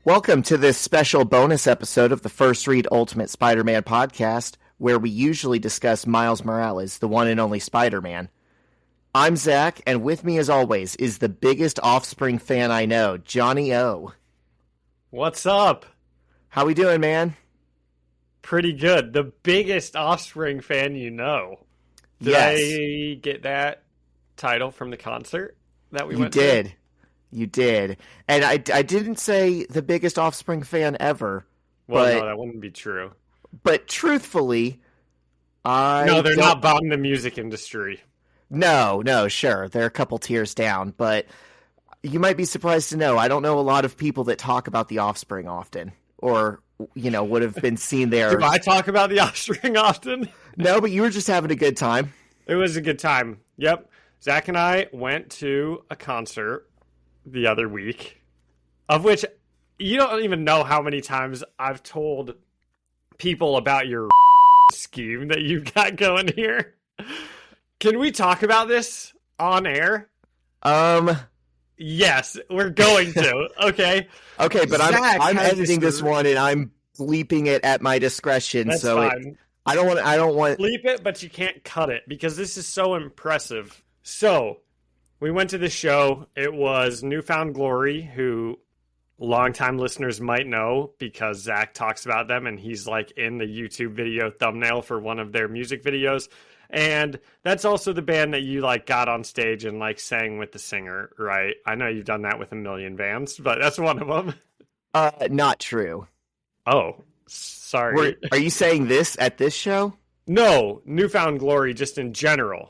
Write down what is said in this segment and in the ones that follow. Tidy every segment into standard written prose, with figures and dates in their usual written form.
Welcome to this special bonus episode of the First Read Ultimate Spider-Man podcast, where we usually discuss Miles Morales, the one and only Spider-Man. I'm Zach, and with me as always is the biggest Offspring fan I know, Johnny O. What's up? How we doing, man? Pretty good. The biggest Offspring fan you know. Did Yes. I get that title from the concert that we You went did. You did. And I didn't say the biggest Offspring fan ever, to? Well, but, no, that wouldn't be true. but truthfully, No, they're don't- not bombing the music industry. No, sure. They're a couple tiers down, but you might be surprised to know I don't know a lot of people that talk about the Offspring often, or, would have been seen there. Do I talk about the Offspring often? No, but you were just having a good time. It was a good time. Yep. Zach and I went to a concert the other week, of which you don't even know how many times I've told people about your scheme that you've got going here. Can we talk about this on air? Yes, we're going to. Okay. Okay, but Zach I'm has editing this one and I'm bleeping it at my discretion. That's so fine. I don't want. Bleep it, but you can't cut it because this is so impressive. So, we went to the show. It was Newfound Glory, who longtime listeners might know because Zach talks about them and he's like in the YouTube video thumbnail for one of their music videos. And that's also the band that you like got on stage and like sang with the singer, right? I know you've done that with a million bands, but that's one of them. Not true. Oh, sorry. Are you saying this at this show? No, Newfound Glory just in general.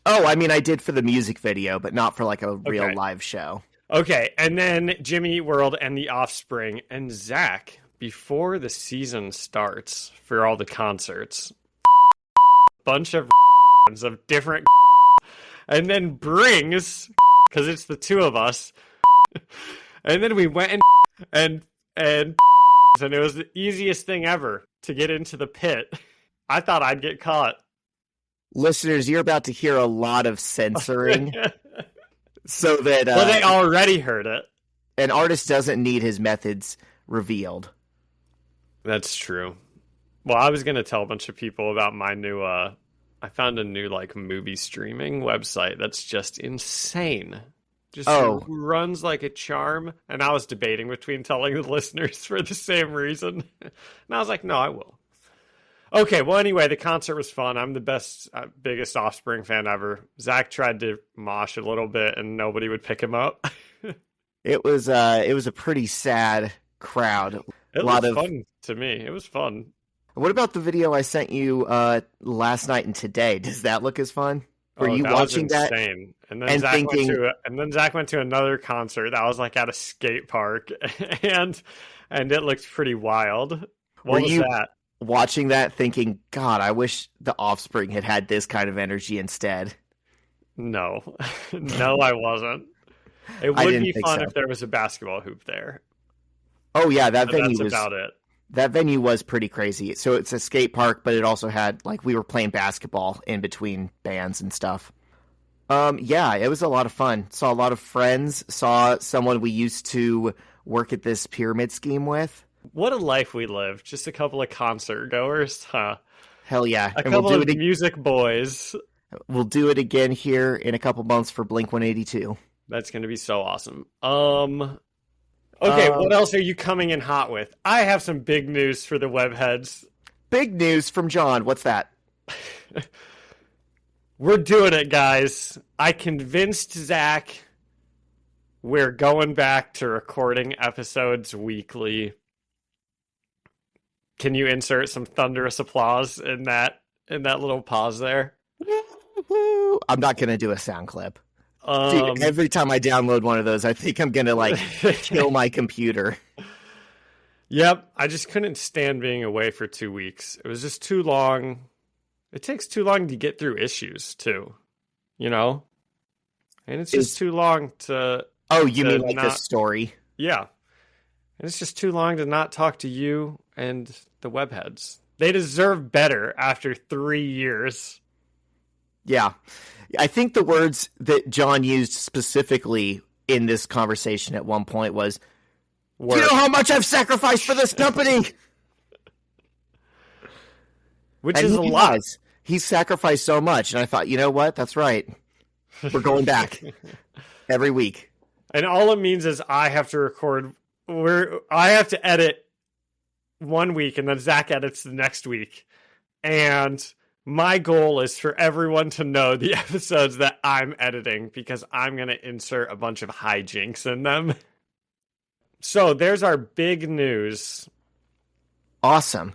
Oh, I mean, I did for the music video, but not for like a real Okay. live show. Okay, and then Jimmy Eat World and The Offspring and Zach, before the season starts for all the concerts, bunch of of different and then brings, because it's the two of us, and then we went and and it was the easiest thing ever to get into the pit. I thought I'd get caught. Listeners, you're about to hear a lot of censoring so that Well, they already heard it. an artist doesn't need his methods revealed. That's true. Well, I was going to tell a bunch of people about my new, I found a new, like, movie streaming website that's just insane. Just runs like a charm. And I was debating between telling the listeners for the same reason. And I was like, no, I will. Okay, well, anyway, the concert was fun. I'm the biggest Offspring fan ever. Zach tried to mosh a little bit and nobody would pick him up. It was a pretty sad crowd. It lot was of fun to me. It was fun. What about the video I sent you last night and today? Does that look as fun? Were you that watching was that? insane. And then and Zach went to another concert that was like at a skate park, and it looked pretty wild. What was that? Watching that thinking, God, I wish the Offspring had this kind of energy instead? No, no, I wasn't. It I would didn't be think fun so. if there was a basketball hoop there. Oh yeah, But that's about it. that venue was pretty crazy. So it's a skate park, but it also had like we were playing basketball in between bands and stuff. Yeah, it was a lot of fun. Saw a lot of friends. Saw someone we used to work at this pyramid scheme with. What a life we live. Just a couple of concert goers, huh? Hell yeah! A And couple we'll of do it. music boys. We'll do it again here in a couple months for Blink 182. That's going to be so awesome. Okay, what else are you coming in hot with? I have some big news for the webheads. Big news from John. What's that? We're doing it, guys. I convinced Zach we're going back to recording episodes weekly. Can you insert some thunderous applause in that little pause there? Woo-hoo. I'm not gonna do a sound clip. Dude, every time I download one of those, I think I'm gonna like kill my computer. Yep, I just couldn't stand being away for 2 weeks. It was just too long. It takes too long to get through issues, too. You know? And it's just too long to... Oh, you to mean like the not- story? Yeah. And it's just too long to not talk to you and the webheads. They deserve better after 3 years. Yeah. I think the words that John used specifically in this conversation at one point was, Do you know how much I've sacrificed for this company? Which is a lot. He sacrificed so much, and I thought, you know what? That's right. We're going back every week. And all it means is I have to record. I have to edit 1 week, and then Zach edits the next week. And my goal is for everyone to know the episodes that I'm editing, because I'm going to insert a bunch of hijinks in them. So there's our big news. Awesome.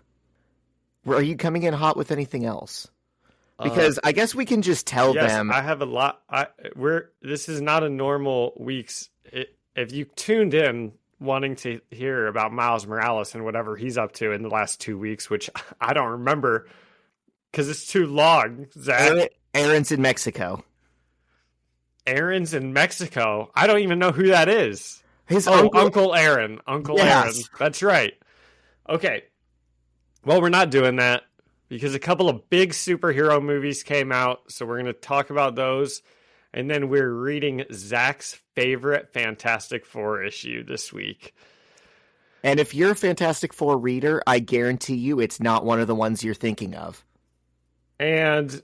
Are you coming in hot with anything else? Because I guess we can just tell them. I have a lot. This is not a normal week's. If you tuned in wanting to hear about Miles Morales and whatever he's up to in the last 2 weeks, which I don't remember because it's too long, Zach. Aaron's in Mexico. Aaron's in Mexico. I don't even know who that is. His Uncle Aaron. Aaron. That's right. Okay. Well, we're not doing that because a couple of big superhero movies came out, so we're going to talk about those. And then we're reading Zach's favorite Fantastic Four issue this week. And if you're a Fantastic Four reader, I guarantee you it's not one of the ones you're thinking of. And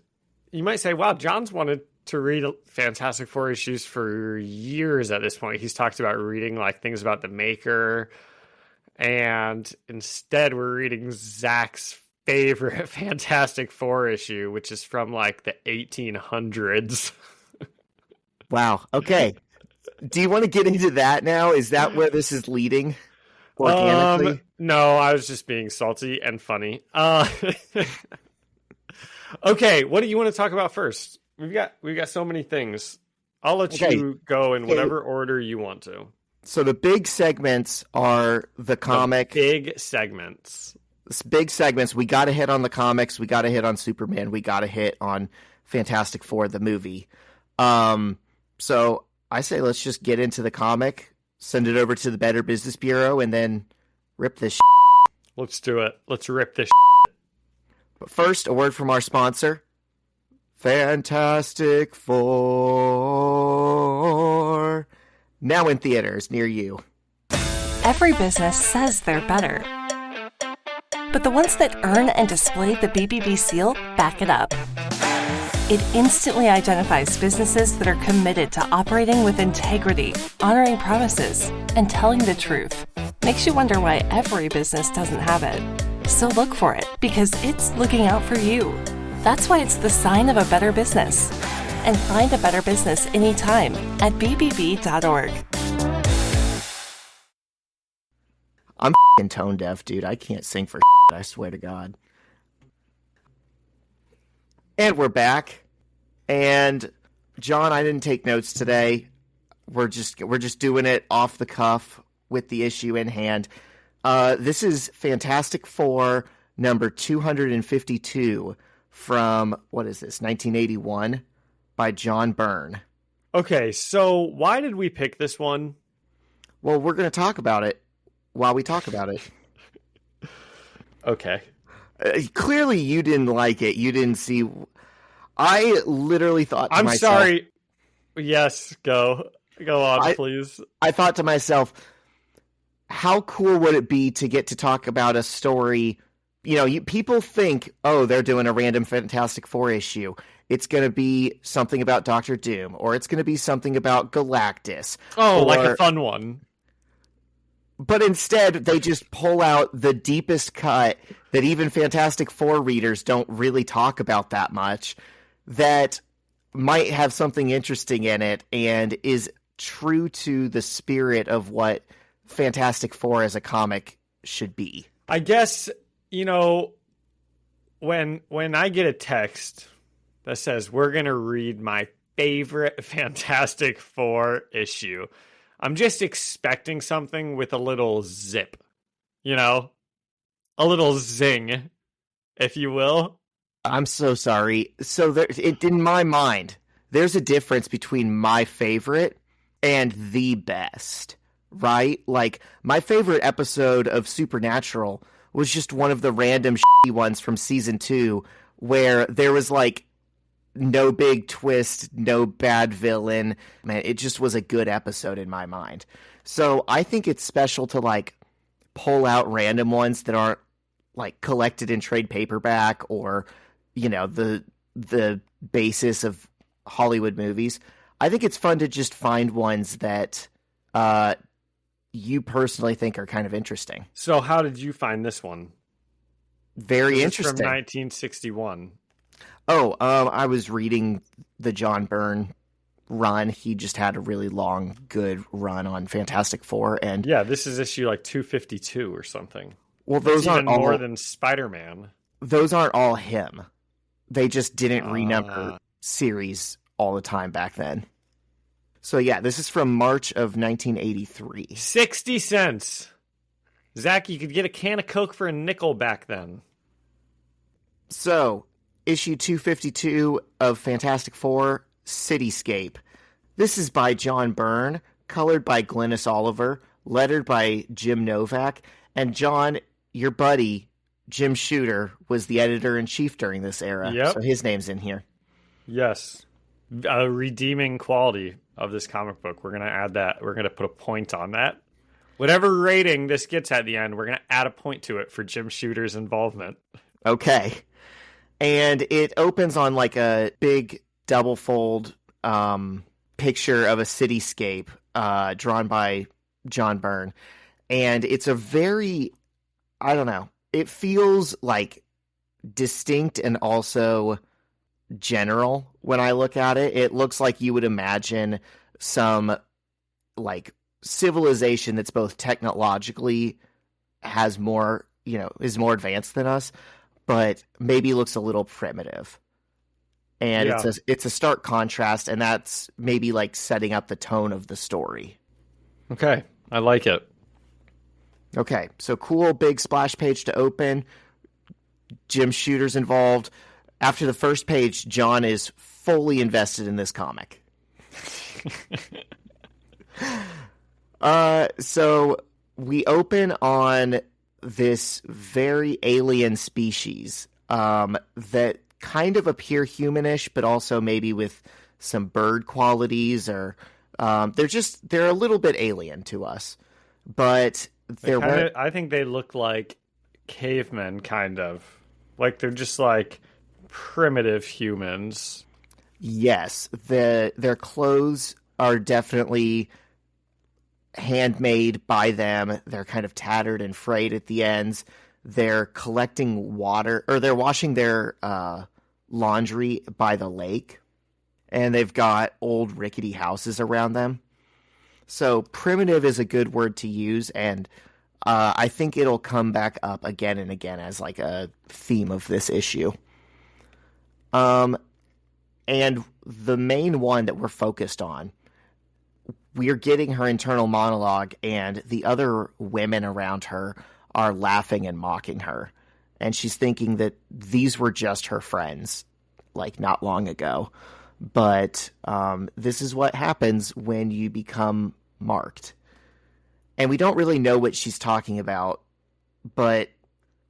you might say, wow, John's wanted to read Fantastic Four issues for years at this point. He's talked about reading like things about the Maker. And instead we're reading Zach's favorite Fantastic Four issue, which is from like the 1800s. Wow. Okay. Do you want to get into that now? Is that where this is leading organically? No, I was just being salty and funny. Okay, what do you want to talk about first? We've got so many things. I'll let you go in whatever order you want to. So the big segments are the comic. Big segments. Big segments. We got to hit on the comics. We got to hit on Superman. We got to hit on Fantastic Four, the movie. So I say let's just get into the comic, send it over to the Better Business Bureau, and then rip this shit. Let's do it. Let's rip this shit. But first, a word from our sponsor, Fantastic Four. Now in theaters near you. Every business says they're better. But the ones that earn and display the BBB seal back it up. It instantly identifies businesses that are committed to operating with integrity, honoring promises, and telling the truth. Makes you wonder why every business doesn't have it. So look for it, because it's looking out for you. That's why it's the sign of a better business. And find a better business anytime at bbb.org. I'm tone deaf, dude. I can't sing for I swear to God. And we're back. And John, I didn't take notes today. We're just doing it off the cuff with the issue in hand. This is Fantastic Four number 252 from, what is this, 1981 by John Byrne. Okay, so why did we pick this one? Well, we're going to talk about it while we talk about it. Okay. Clearly you didn't like it. You didn't see... I literally thought to myself... I'm sorry. Yes, go on, please. I thought to myself, how cool would it be to get to talk about a story... You know, people think, oh, they're doing a random Fantastic Four issue. It's going to be something about Doctor Doom, or it's going to be something about Galactus. Oh, like a fun one. But instead, they just pull out the deepest cut that even Fantastic Four readers don't really talk about that much, that might have something interesting in it and is true to the spirit of what Fantastic Four as a comic should be. I guess, you know, when I get a text that says, we're going to read my favorite Fantastic Four issue, I'm just expecting something with a little zip, you know, a little zing, if you will. I'm so sorry. So in my mind, there's a difference between my favorite and the best, right? Like, my favorite episode of Supernatural was just one of the random shitty ones from season 2 where there was like no big twist, no bad villain. Man, it just was a good episode in my mind. So I think it's special to like pull out random ones that aren't like collected in trade paperback or, you know, the basis of Hollywood movies. I think it's fun to just find ones that you personally think are kind of interesting. So how did you find this one? Very interesting. From 1961. Oh, I was reading the John Byrne run. He just had a really long, good run on Fantastic Four, and yeah, this is issue like 252 or something. Well, those aren't even more all, than Spider-Man. Those aren't all him. They just didn't renumber series all the time back then. So yeah, this is from March of 1983. 60 cents. Zach, you could get a can of Coke for a nickel back then. So, issue 252 of Fantastic Four, Cityscape. This is by John Byrne, colored by Glynis Oliver, lettered by Jim Novak, and John, your buddy, Jim Shooter, was the editor-in-chief during this era. Yep. So his name's in here. Yes. A redeeming quality of this comic book. We're going to add that. We're going to put a point on that. Whatever rating this gets at the end, we're going to add a point to it for Jim Shooter's involvement. Okay. And it opens on like a big double fold picture of a cityscape drawn by John Byrne. And it's a very, I don't know, it feels like distinct and also general when I look at it. It looks like you would imagine some like civilization that's both technologically has more, you know, is more advanced than us, but maybe looks a little primitive. And yeah. it's a stark contrast, and that's maybe like setting up the tone of the story. Okay, I like it. Okay, so cool big splash page to open. Jim Shooter's involved. After the first page, John is fully invested in this comic. So we open on this very alien species that kind of appear humanish, but also maybe with some bird qualities, or they're a little bit alien to us. But I think they look like cavemen, kind of. Like they're just like primitive humans. Yes, their clothes are definitely handmade by them. They're kind of tattered and frayed at the ends. They're collecting water, or they're washing their laundry by the lake, and they've got old rickety houses around them. So primitive is a good word to use, and I think it'll come back up again and again as like a theme of this issue. And the main one that we're focused on, we're getting her internal monologue, and the other women around her are laughing and mocking her. And she's thinking that these were just her friends, like not long ago. But this is what happens when you become marked. And we don't really know what she's talking about, but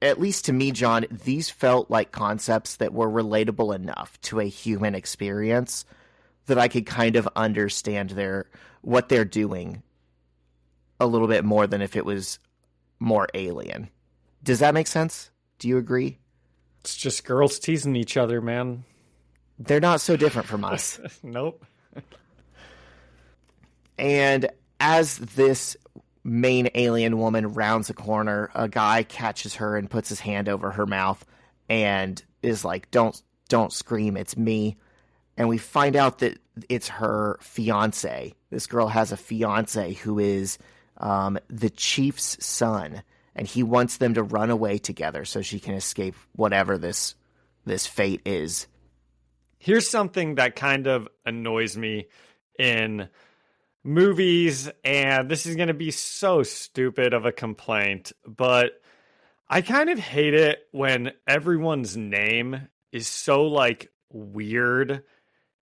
at least to me, John, these felt like concepts that were relatable enough to a human experience that I could kind of understand what they're doing a little bit more than if it was more alien. Does that make sense? Do you agree? It's just girls teasing each other, man. They're not so different from us. Nope. And as this main alien woman rounds a corner, a guy catches her and puts his hand over her mouth and is like, don't scream, it's me. And we find out that it's her fiance. This girl has a fiance who is the chief's son, and he wants them to run away together so she can escape whatever this fate is. Here's something that kind of annoys me in movies, and this is going to be so stupid of a complaint, but I kind of hate it when everyone's name is so like weird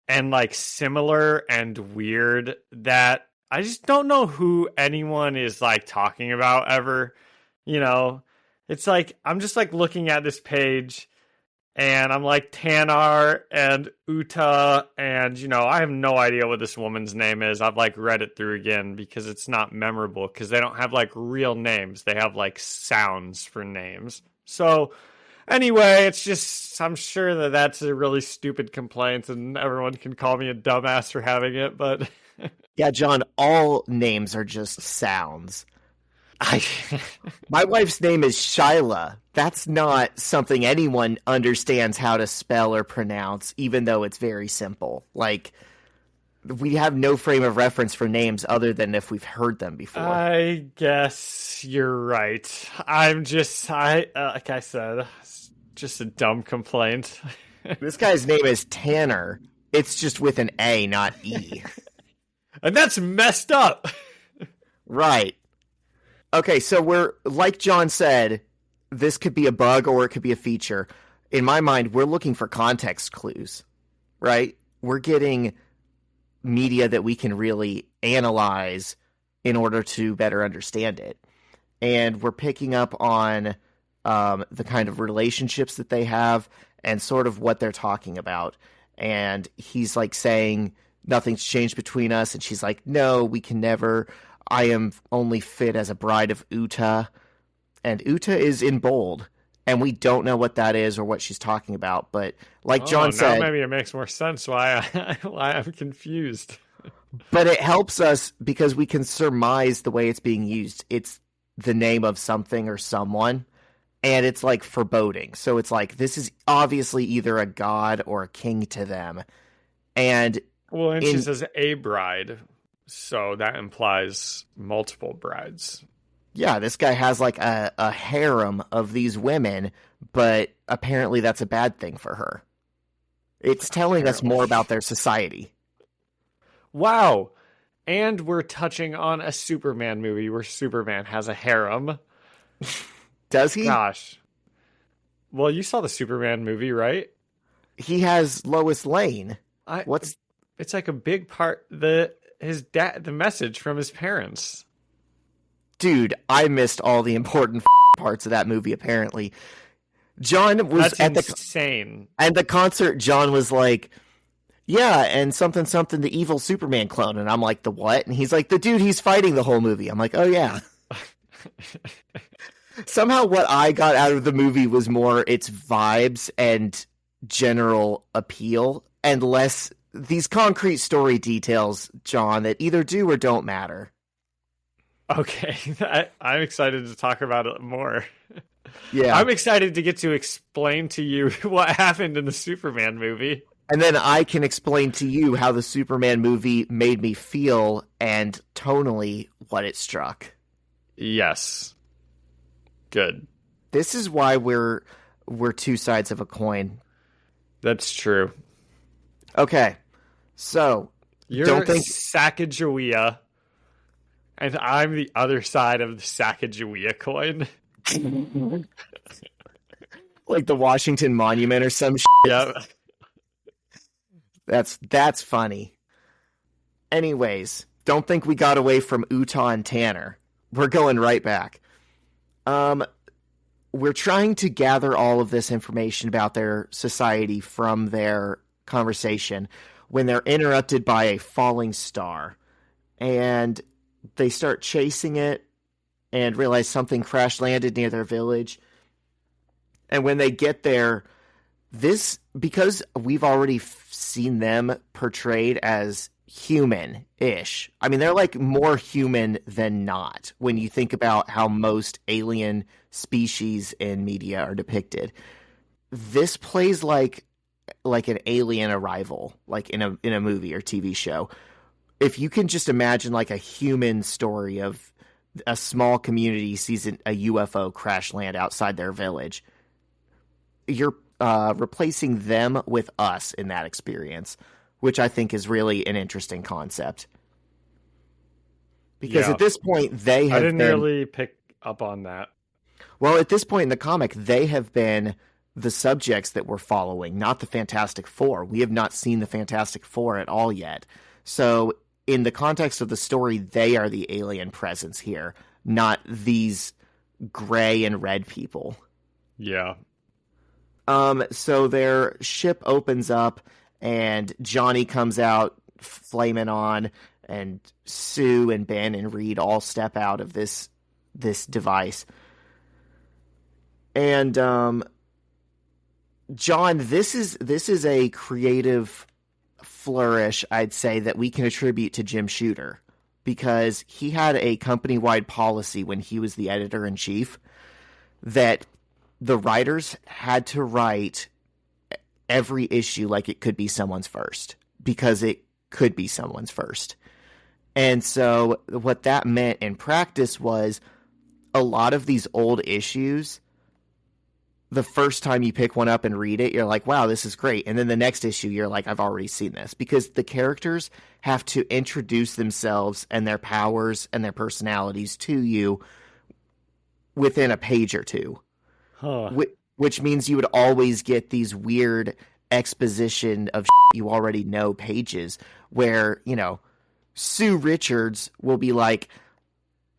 and like similar and weird that I just don't know who anyone is like talking about ever. You know, it's like I'm just like looking at this page And I'm like Tanar and Uta, and I have no idea what this woman's name is. I've like read it through again because it's not memorable because they don't have like real names. They have like sounds for names. So anyway, it's just, I'm sure that that's a really stupid complaint and everyone can call me a dumbass for having it, but yeah, John, all names are just sounds. My wife's name is Shyla. That's not something anyone understands how to spell or pronounce, even though it's very simple. Like, we have no frame of reference for names other than if we've heard them before. I guess you're right. I'm just, like I said, it's just a dumb complaint. This guy's name is Tanner. It's just with an A, not E. And that's messed up. Right. Okay, so we're, like John said, this could be a bug or it could be a feature. In my mind, we're looking for context clues, right? We're getting media that we can really analyze in order to better understand it. And we're picking up on the kind of relationships that they have and sort of what they're talking about. And he's like saying, nothing's changed between us. And she's like, no, we can never. I am only fit as a bride of Uta. And Uta is in bold. And we don't know what that is or what she's talking about. But like John said... maybe it makes more sense why I'm confused. But it helps us because we can surmise the way it's being used. It's the name of something or someone. And it's like foreboding. So it's like, this is obviously either a god or a king to them. And... Well, and she says a bride. So that implies multiple brides. Yeah, this guy has like a harem of these women, but apparently that's a bad thing for her. It's telling us more about their society. Wow. And we're touching on a Superman movie where Superman has a harem. Does he? Gosh. Well, you saw the Superman movie, right? He has Lois Lane. It's like a big part... the message from his parents. Dude, I missed all the important parts of that movie, apparently. John was insane. At the concert, John was like, yeah, and something, the evil Superman clone. And I'm like, the what? And he's like, the dude he's fighting the whole movie. I'm like, oh, yeah. Somehow what I got out of the movie was more its vibes and general appeal and less... these concrete story details, John, that either do or don't matter. Okay, I'm excited to talk about it more. Yeah. I'm excited to get to explain to you what happened in the Superman movie. And then I can explain to you how the Superman movie made me feel and tonally what it struck. Yes. Good. This is why we're two sides of a coin. That's true. Okay, so you're Sacagawea, and I'm the other side of the Sacagawea coin. Like the Washington Monument or some shit. Yeah. That's funny. Anyways, don't think we got away from Uta and Tanner. We're going right back. We're trying to gather all of this information about their society from their conversation when they're interrupted by a falling star, and they start chasing it and realize something crash landed near their village. And when they get there, because we've already seen them portrayed as human-ish. I mean, they're like more human than not when you think about how most alien species in media are depicted. This plays like an alien arrival, like in a movie or TV show. If you can just imagine like a human story of a small community sees a UFO crash land outside their village, you're replacing them with us in that experience, which I think is really an interesting concept. Because at this point, I didn't really pick up on that. Well, at this point in the comic, they have been the subjects that we're following, not the Fantastic Four. We have not seen the Fantastic Four at all yet. So in the context of the story, they are the alien presence here, not these gray and red people. Yeah. So their ship opens up, and Johnny comes out flaming on, and Sue and Ben and Reed all step out of this device. And John, this is a creative flourish, I'd say, that we can attribute to Jim Shooter, because he had a company-wide policy when he was the editor-in-chief that the writers had to write every issue like it could be someone's first, because it could be someone's first. And so what that meant in practice was a lot of these old issues, the first time you pick one up and read it, you're like, wow, this is great. And then the next issue, you're like, I've already seen this, because the characters have to introduce themselves and their powers and their personalities to you within a page or two. Huh. Which means you would always get these weird exposition of you already know pages where, Sue Richards will be like,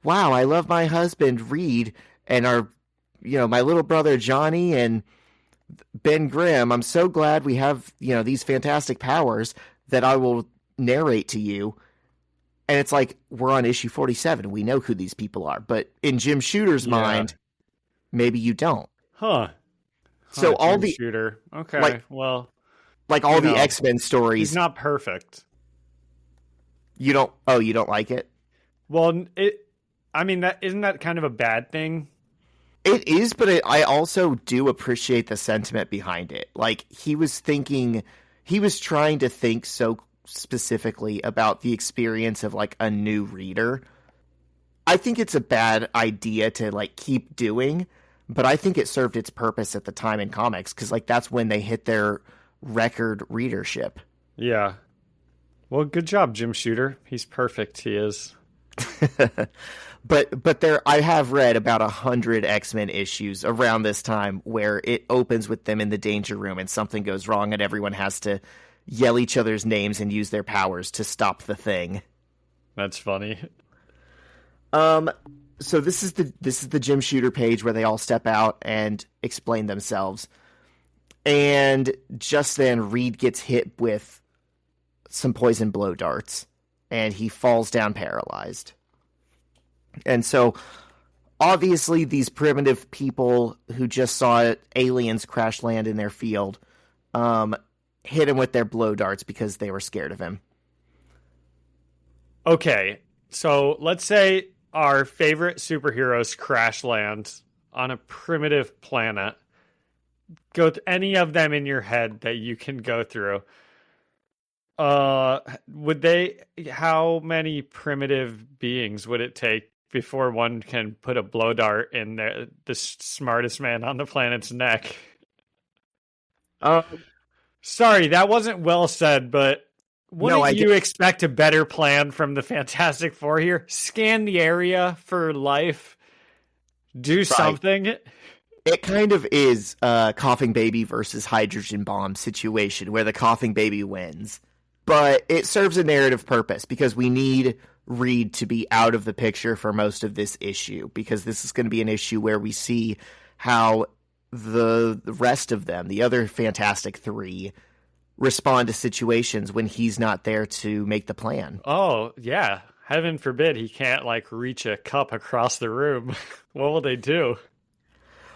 wow, I love my husband Reed and my little brother Johnny and Ben Grimm. I'm so glad we have, these fantastic powers that I will narrate to you. And it's like, we're on issue 47. We know who these people are. But in Jim Shooter's mind, maybe you don't. Huh. So all Jim the Shooter. Okay. All the X-Men stories. He's not perfect. You don't like it? Well, isn't that kind of a bad thing? It is, but I also do appreciate the sentiment behind it. Like, he was trying to think so specifically about the experience of, like, a new reader. I think it's a bad idea to, like, keep doing, but I think it served its purpose at the time in comics, because, like, that's when they hit their record readership. Yeah. Well, good job, Jim Shooter. He's perfect. He is. But I have read about 100 X-Men issues around this time where it opens with them in the danger room and something goes wrong and everyone has to yell each other's names and use their powers to stop the thing. That's funny. So this is the Jim Shooter page where they all step out and explain themselves. And just then Reed gets hit with some poison blow darts and he falls down paralyzed. And so, obviously, these primitive people who just saw aliens crash land in their field hit him with their blow darts because they were scared of him. Okay, so let's say our favorite superheroes crash land on a primitive planet. Go with any of them in your head that you can go through. How many primitive beings would it take before one can put a blow dart in the smartest man on the planet's neck? Sorry, that wasn't well said, but wouldn't you expect a better plan from the Fantastic Four here? Scan the area for life. Do something. It kind of is a coughing baby versus hydrogen bomb situation where the coughing baby wins. But it serves a narrative purpose because we need Reed to be out of the picture for most of this issue, because this is going to be an issue where we see how the rest of them, the other Fantastic Three, respond to situations when he's not there to make the plan. Oh, yeah. Heaven forbid he can't, reach a cup across the room. What will they do?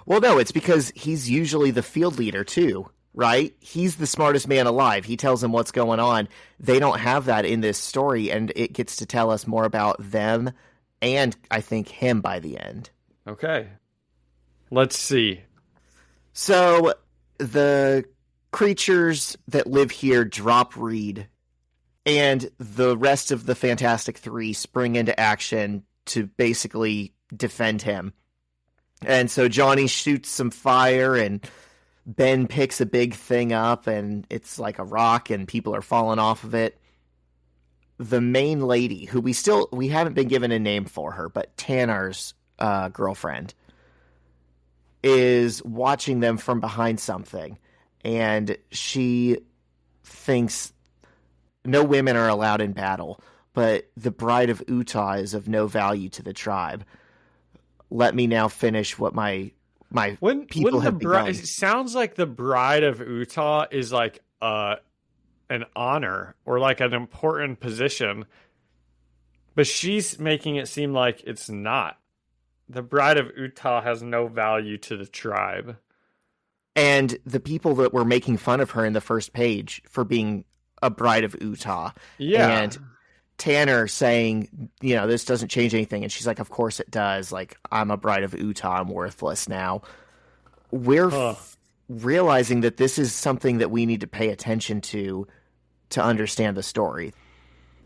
Well, no, it's because he's usually the field leader, too. Right? He's the smartest man alive. He tells them what's going on. They don't have that in this story, and it gets to tell us more about them and, I think, him by the end. Okay. Let's see. So, the creatures that live here drop Reed, and the rest of the Fantastic Three spring into action to basically defend him. And so Johnny shoots some fire, and Ben picks a big thing up, and it's like a rock, and people are falling off of it. The main lady, who we haven't been given a name for her, but Tanner's girlfriend, is watching them from behind something, and she thinks no women are allowed in battle, but the bride of Utah is of no value to the tribe. Let me now finish what my my When people have begun. it sounds like the Bride of Utah is like an honor or like an important position, but she's making it seem like it's not. The Bride of Utah has no value to the tribe. And the people that were making fun of her in the first page for being a Bride of Utah. Yeah. And Tanner saying, this doesn't change anything. And she's like, of course it does. Like, I'm a Bride of Utah. I'm worthless now. We're realizing that this is something that we need to pay attention to understand the story.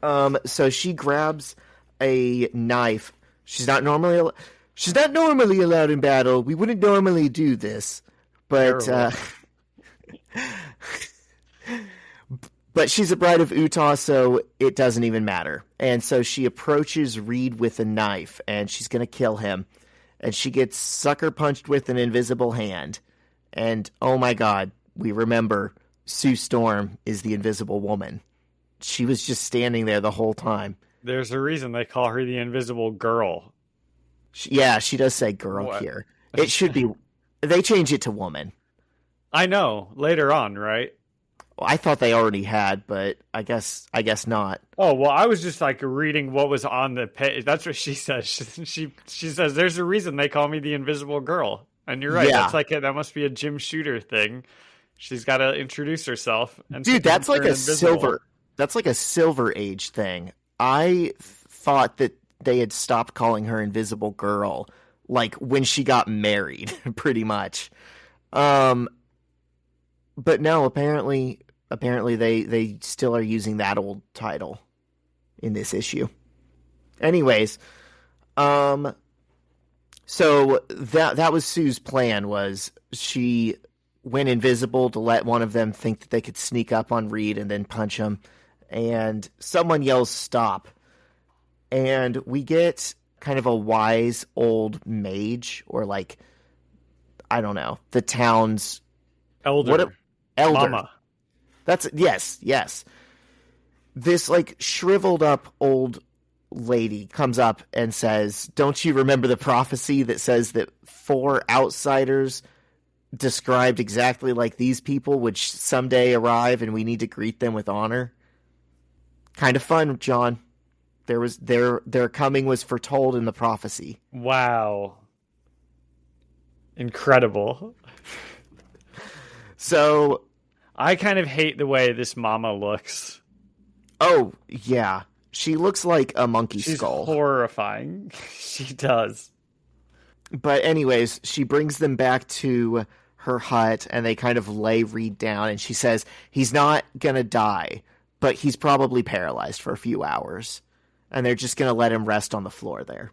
So she grabs a knife. She's not normally allowed in battle. We wouldn't normally do this. But but she's a Bride of Utah, so it doesn't even matter. And so she approaches Reed with a knife, and she's going to kill him. And she gets sucker punched with an invisible hand. And oh my God, we remember Sue Storm is the Invisible Woman. She was just standing there the whole time. There's a reason they call her the Invisible Girl. She does say girl here. It should be... They change it to woman. I know. Later on, right? Well, I thought they already had, but I guess not. Oh, well, I was just like reading what was on the page. That's what she says. She says, there's a reason they call me the Invisible Girl. And you're right. Yeah. That must be a Jim Shooter thing. She's got to introduce herself. And dude, that's like a Silver Age thing. I thought that they had stopped calling her Invisible Girl like when she got married, pretty much. But no, apparently they still are using that old title in this issue. Anyways, so that was Sue's plan. Was she went invisible to let one of them think that they could sneak up on Reed and then punch him, and someone yells stop, and we get kind of a wise old mage, or like, I don't know, the town's elder. Mama. That's yes. This like shriveled up old lady comes up and says, "Don't you remember the prophecy that says that 4 outsiders described exactly like these people would someday arrive, and we need to greet them with honor?" Kind of fun, John. Their coming was foretold in the prophecy. Wow. Incredible. So I kind of hate the way this mama looks. Oh, yeah. She looks like a monkey skull. She's horrifying. She does. But anyways, she brings them back to her hut, and they kind of lay Reed down, and she says he's not gonna die, but he's probably paralyzed for a few hours. And they're just going to let him rest on the floor there.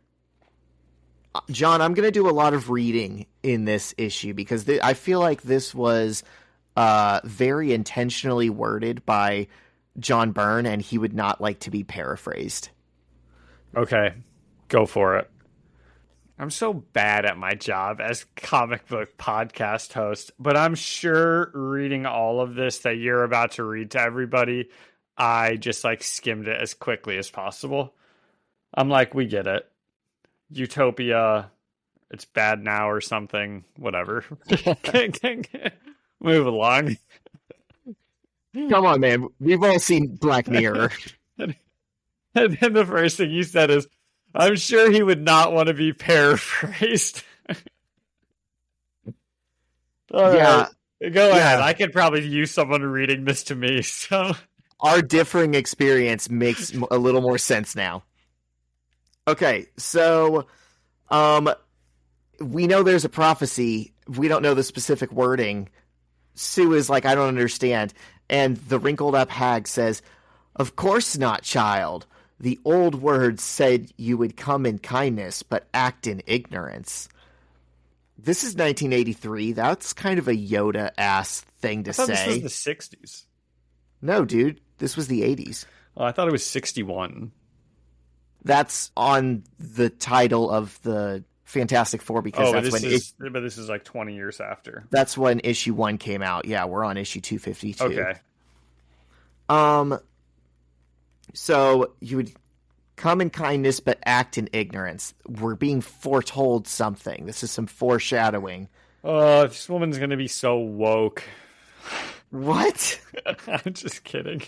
John, I'm going to do a lot of reading in this issue because I feel like this was very intentionally worded by John Byrne, and he would not like to be paraphrased. Okay, go for it. I'm so bad at my job as comic book podcast host, but I'm sure reading all of this that you're about to read to everybody, I just like skimmed it as quickly as possible. I'm like, we get it. Utopia, it's bad now or something, whatever. Move along. Come on, man. We've all seen Black Mirror. And then the first thing you said is, I'm sure he would not want to be paraphrased. Yeah. Go ahead. I could probably use someone reading this to me, so... Our differing experience makes a little more sense now. Okay, so we know there's a prophecy. We don't know the specific wording. Sue is like, I don't understand. And the wrinkled up hag says, "Of course not, child. The old words said you would come in kindness, but act in ignorance." This is 1983. That's kind of a Yoda-ass thing to say. This was the 60s. No, dude. This was the 80s. Oh, I thought it was 61. That's on the title of the Fantastic Four because that's when but this is like 20 years after. That's when issue 1 came out. Yeah, we're on issue 252. Okay. So you would come in kindness but act in ignorance. We're being foretold something. This is some foreshadowing Oh, this woman's gonna be so woke. What? I'm just kidding.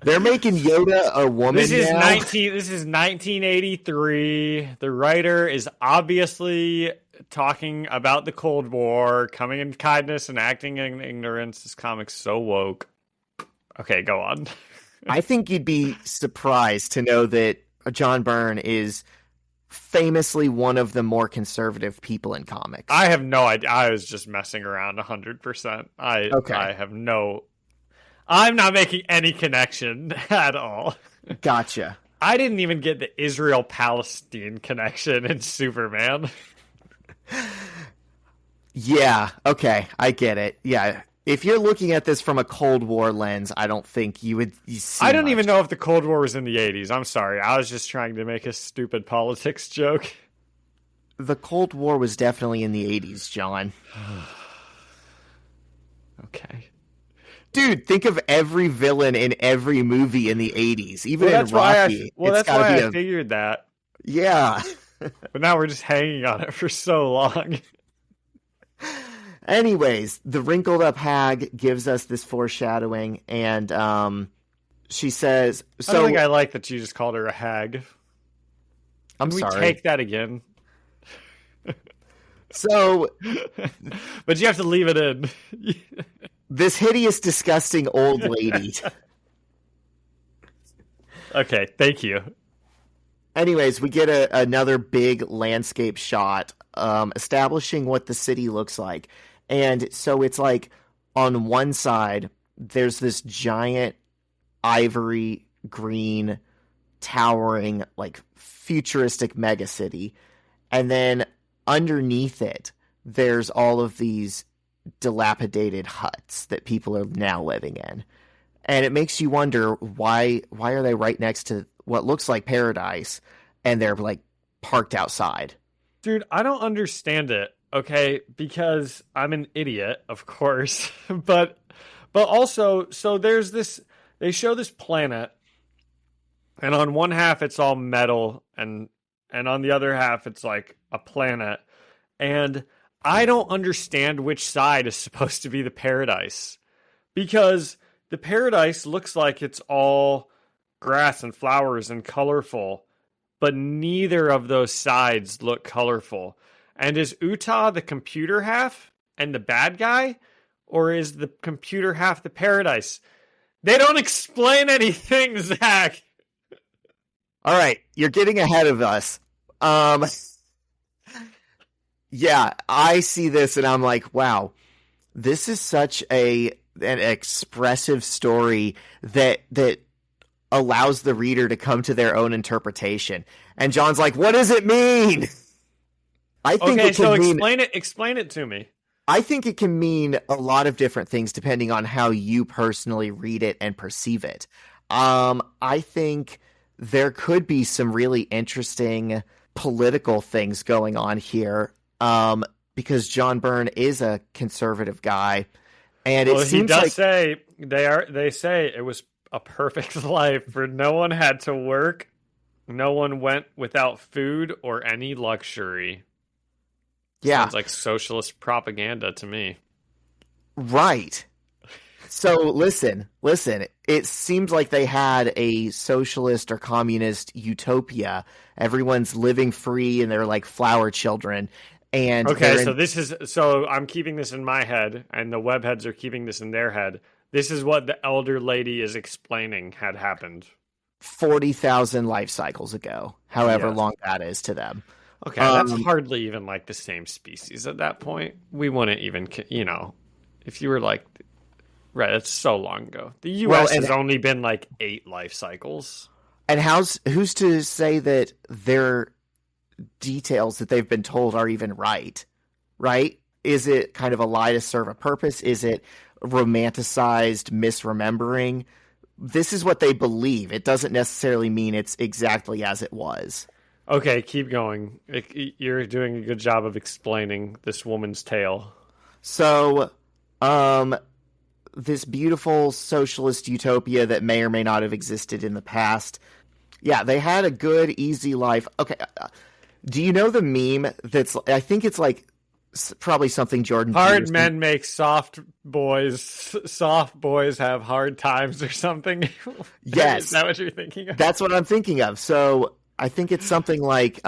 They're making Yoda a woman This is now? 1983. The writer is obviously talking about the Cold War, coming in kindness and acting in ignorance. This comic's so woke. Okay, go on. I think you'd be surprised to know that John Byrne is famously one of the more conservative people in comics. I have no idea. I was just messing around 100%. Okay. I have no... I'm not making any connection at all. Gotcha. I didn't even get the Israel-Palestine connection in Superman. Yeah, okay, I get it. Yeah, if you're looking at this from a Cold War lens, I don't think you see I don't much. even know if the Cold War was in the 80s. I'm sorry. I was just trying to make a stupid politics joke. The Cold War was definitely in the 80s, John. Okay. Dude, think of every villain in every movie in the 80s, even Well, in that's why Rocky. that's why I figured that. Yeah. But now we're just hanging on it for so long. Anyways, the wrinkled up hag gives us this foreshadowing, and she says, I don't think I like that you just called her a hag. I'm Can we sorry. take that again? So, But you have to leave it in. this hideous, disgusting old lady. Okay, thank you. Anyways, we get another big landscape shot establishing what the city looks like. And so it's like on one side, there's this giant ivory green towering, like futuristic megacity. And then underneath it, there's all of these dilapidated huts that people are now living in. And it makes you wonder why are they right next to what looks like paradise and they're like parked outside. Dude, I don't understand it, okay? Because I'm an idiot, of course. But also, so there's this, they show this planet, and on one half it's all metal, and on the other half it's like a planet. And I don't understand which side is supposed to be the paradise. Because the paradise looks like it's all grass and flowers and colorful, but neither of those sides look colorful. And is Utah the computer half and the bad guy? Or is the computer half the paradise? They don't explain anything, Zach. All right, you're getting ahead of us. Yeah, I see this and I'm like, wow, this is such an expressive story that allows the reader to come to their own interpretation. And John's like, what does it mean? I think Okay, it can so mean, explain it to me. I think it can mean a lot of different things depending on how you personally read it and perceive it. I think there could be some really interesting political things going on here, because John Byrne is a conservative guy, and it seems like they say it was a perfect life where no one had to work, no one went without food or any luxury. Yeah. Sounds like socialist propaganda to me. Right. So listen, it seems like they had a socialist or communist utopia. Everyone's living free and they're like flower children. And okay, so I'm keeping this in my head and the webheads are keeping this in their head. This is what the elder lady is explaining had happened 40,000 life cycles ago, however long that is to them. Okay, that's hardly even like the same species at that point. We wouldn't even, if you were like, right, that's so long ago. The U.S. has only been like 8 life cycles. And who's to say that their details that they've been told are even right? Is it kind of a lie to serve a purpose? Is it romanticized misremembering? This is what they believe. It doesn't necessarily mean it's exactly as it was. Okay, keep going. You're doing a good job of explaining this woman's tale. So, this beautiful socialist utopia that may or may not have existed in the past. Yeah, they had a good, easy life. Okay, do you know the meme I think it's like probably something Jordan Hard Peterson. men make soft boys. Soft boys have hard times or something. Yes. Is that what you're thinking of? That's what I'm thinking of. So I think it's something like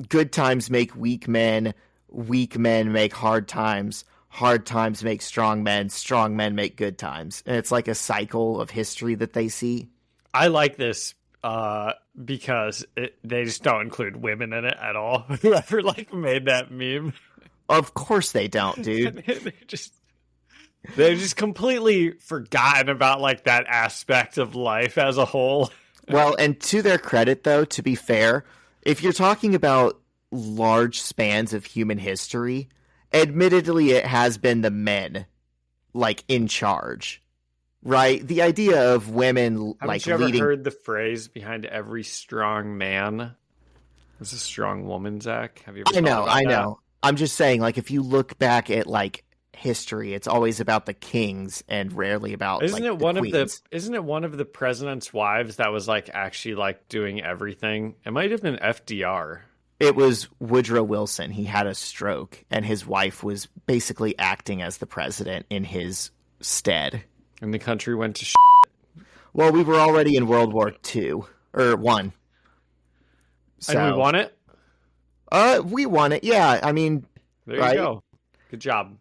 good times make weak men make hard times make strong men make good times. And it's like a cycle of history that they see. I like this because they just don't include women in it at all. Whoever like made that meme. Of course they don't, dude. They've just completely forgotten about like that aspect of life as a whole. Well, and to their credit, though, to be fair, if you're talking about large spans of human history, admittedly, it has been the men, like, in charge, right? The idea of women, Haven't you ever heard the phrase behind every strong man is a strong woman, Zach? Have you ever I know. I'm just saying, like, if you look back at, like, history, it's always about the kings and rarely about isn't it one of the president's wives that was like actually like doing everything? It might have been FDR. It was Woodrow Wilson. He had a stroke and his wife was basically acting as the president in his stead, and the country went to well, we were already in World War II or one, and we won it. We won it. Yeah, I mean, there you go. Good job.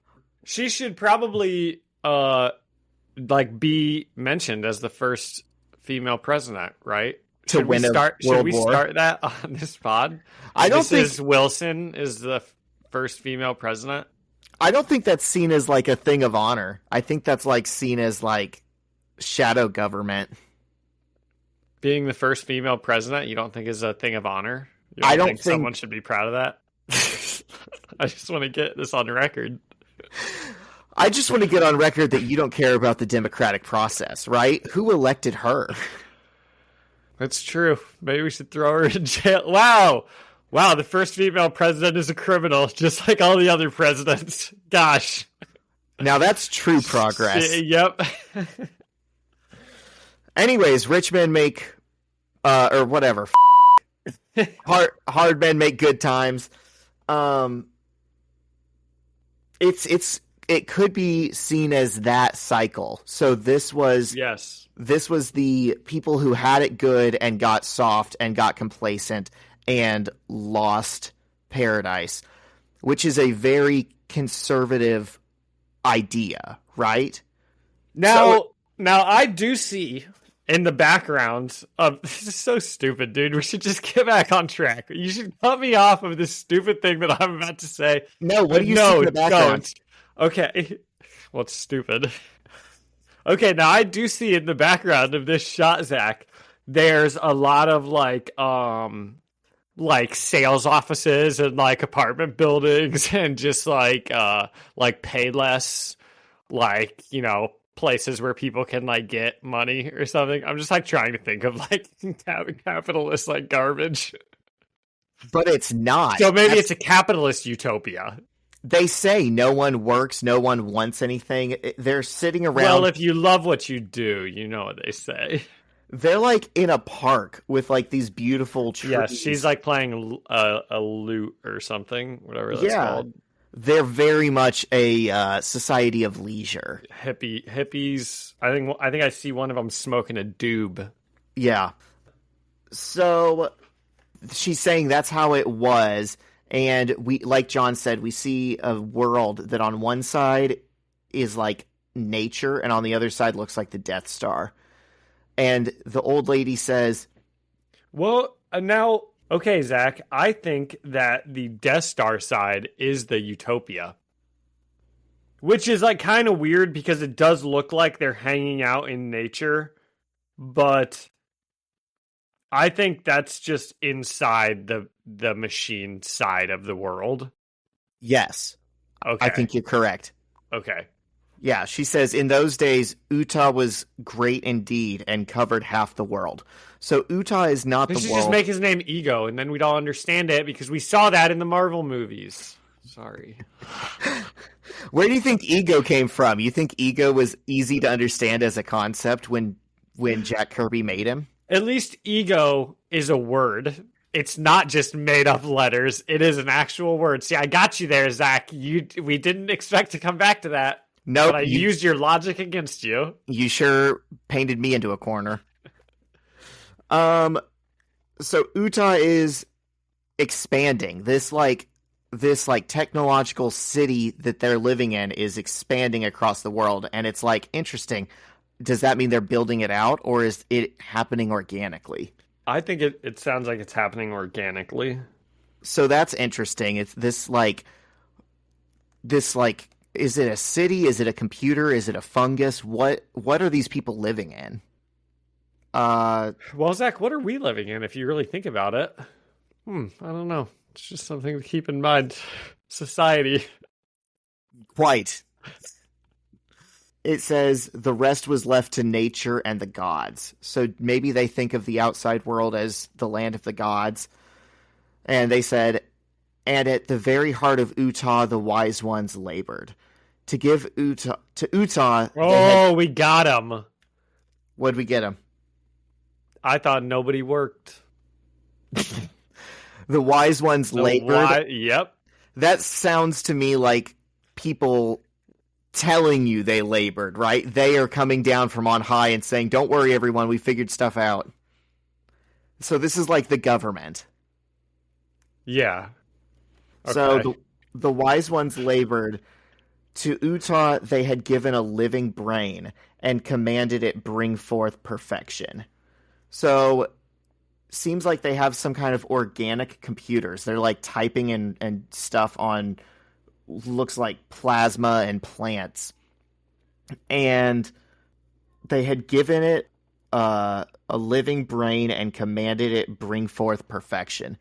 She should probably like be mentioned as the first female president, right? Should we start that on this pod? I don't think Wilson is the first female president. I don't think that's seen as like a thing of honor. I think that's like seen as like shadow government. Being the first female president, you don't think is a thing of honor? I don't think someone should be proud of that. I just want to get this on record. I just want to get on record that you don't care about the democratic process, right? Who elected her? That's true. Maybe we should throw her in jail. Wow, the first female president is a criminal, just like all the other presidents. Gosh. Now that's true progress. Yep. Anyways, rich men make, or whatever. Hard men make good times. It could be seen as that cycle. So this was the people who had it good and got soft and got complacent and lost paradise, which is a very conservative idea, right? Now I do see in the background of this is so stupid, dude. We should just get back on track. You should cut me off of this stupid thing that I'm about to say. No, what do you see in the background? Don't. Okay. Well, it's stupid. Okay, now I do see in the background of this shot, Zach, there's a lot of like sales offices and like apartment buildings and just like Payless, like, you know, places where people can like get money or something. I'm just like trying to think of like capitalist like garbage. But it's not. So maybe it's a capitalist utopia. They say no one works, no one wants anything. They're sitting around. Well, if you love what you do, you know what they say. They're like in a park with like these beautiful trees. Yeah, she's like playing a lute or something, whatever that's called. They're very much a society of leisure. Hippies. I think I see one of them smoking a doob. Yeah. So she's saying that's how it was. And we, like John said, we see a world that on one side is like nature and on the other side looks like the Death Star. And the old lady says, well, now, okay, Zach, I think that the Death Star side is the utopia. Which is like kind of weird because it does look like they're hanging out in nature, but I think that's just inside the machine side of the world. Yes. Okay. I think you're correct. Okay. Yeah, she says, in those days, Utah was great indeed and covered half the world. So Utah is not the world. They should just make his name Ego, and then we'd all understand it because we saw that in the Marvel movies. Sorry. Where do you think Ego came from? You think Ego was easy to understand as a concept when Jack Kirby made him? At least ego is a word It's not just made up letters. It is an actual word. See, I got you there, Zach. We didn't expect to come back to that. No, nope, but I used your logic against you. You sure painted me into a corner. So Utah is expanding. This technological city that they're living in is expanding across the world, and it's like interesting. Does that mean they're building it out, or is it happening organically? I think it sounds like it's happening organically. So that's interesting. It's this is it a city? Is it a computer? Is it a fungus? What are these people living in? Well, Zach, what are we living in if you really think about it? I don't know. It's just something to keep in mind. Society. Quite. It says the rest was left to nature and the gods. So maybe they think of the outside world as the land of the gods. And they said, and at the very heart of Utah, the wise ones labored. To give Utah... Oh, we got him. What'd we get him? I thought nobody worked. The wise ones labored? Yep. That sounds to me like people telling you they labored, right? They are coming down from on high and saying, don't worry, everyone, we figured stuff out. So this is like the government. Yeah. Okay. So the wise ones labored. To Utah, they had given a living brain and commanded it bring forth perfection. So seems like they have some kind of organic computers. They're like typing and stuff on looks like plasma and plants. And they had given it a living brain and commanded it bring forth perfection.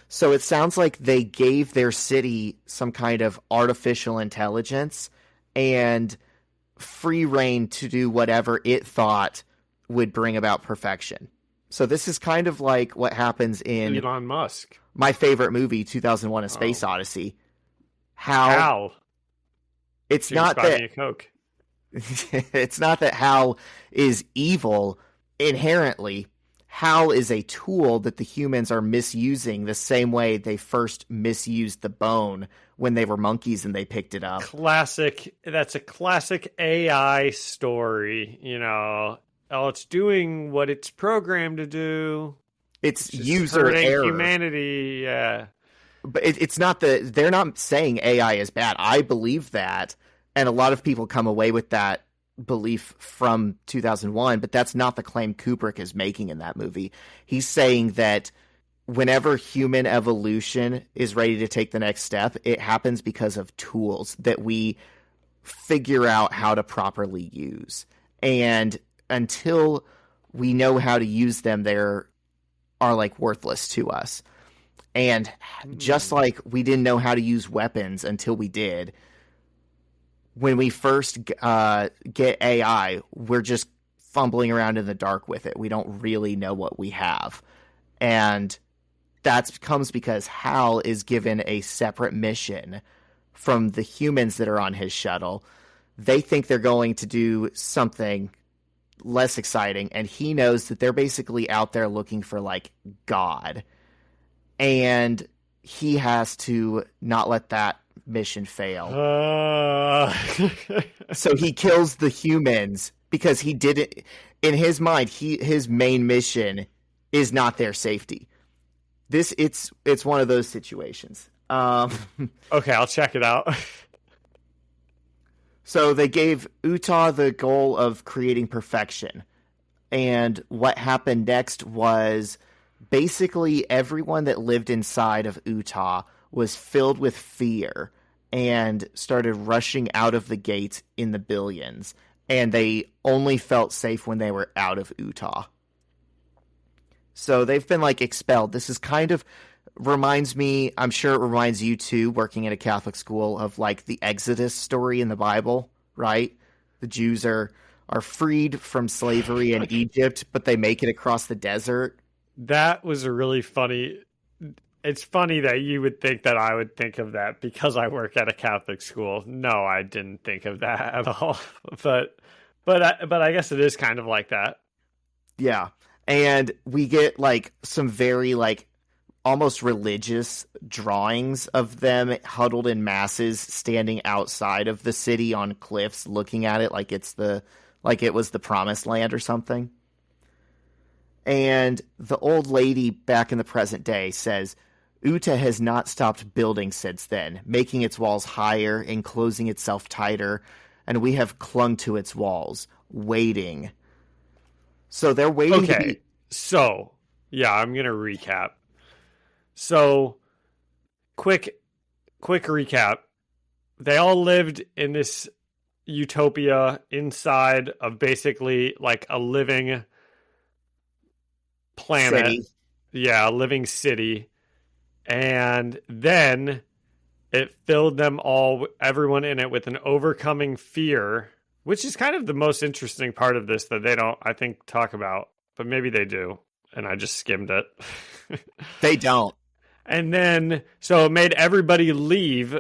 So it sounds like they gave their city some kind of artificial intelligence and free reign to do whatever it thought would bring about perfection. So this is kind of like what happens in Elon Musk. My favorite movie, 2001: A Space Odyssey. Hal. It's not that Coke. It's not that Hal is evil inherently. Hal is a tool that the humans are misusing the same way they first misused the bone when they were monkeys and they picked it up. That's a classic AI story, you know. Oh, it's doing what it's programmed to do. It's user error. Humanity, yeah. But it's not they're not saying AI is bad. I believe that, and a lot of people come away with that belief from 2001, but that's not the claim Kubrick is making in that movie. He's saying that whenever human evolution is ready to take the next step, it happens because of tools that we figure out how to properly use. And until we know how to use them, they are like worthless to us. And just like we didn't know how to use weapons until we did, when we first get AI, we're just fumbling around in the dark with it. We don't really know what we have. And that comes because Hal is given a separate mission from the humans that are on his shuttle. They think they're going to do something less exciting, and he knows that they're basically out there looking for, like, God. And he has to not let that mission fail. So he kills the humans because he didn't, in his mind, his main mission is not their safety. It's one of those situations. Okay, I'll check it out. So they gave Utah the goal of creating perfection. And what happened next was basically everyone that lived inside of Utah was filled with fear and started rushing out of the gates in the billions. And they only felt safe when they were out of Utah. So they've been, like, expelled. This is kind of reminds me, I'm sure it reminds you too, working in a Catholic school, of like the Exodus story in the Bible, right? The Jews are freed from slavery in Egypt, but they make it across the desert. That was a really funny. It's funny that you would think that I would think of that because I work at a Catholic school. No, I didn't think of that at all. But I guess it is kind of like that. Yeah. And we get like some very like almost religious drawings of them huddled in masses standing outside of the city on cliffs looking at it like it was the promised land or something. And the old lady back in the present day says, Uta has not stopped building since then, making its walls higher, enclosing itself tighter, and we have clung to its walls, waiting. So they're waiting. Okay, so, yeah, I'm going to recap. So, quick recap. They all lived in this utopia inside of basically like a living planet. City. Yeah, a living city. And then it filled them all, everyone in it, with an overcoming fear, which is kind of the most interesting part of this that they don't, I think, talk about. But maybe they do, and I just skimmed it. They don't. And then, so it made everybody leave,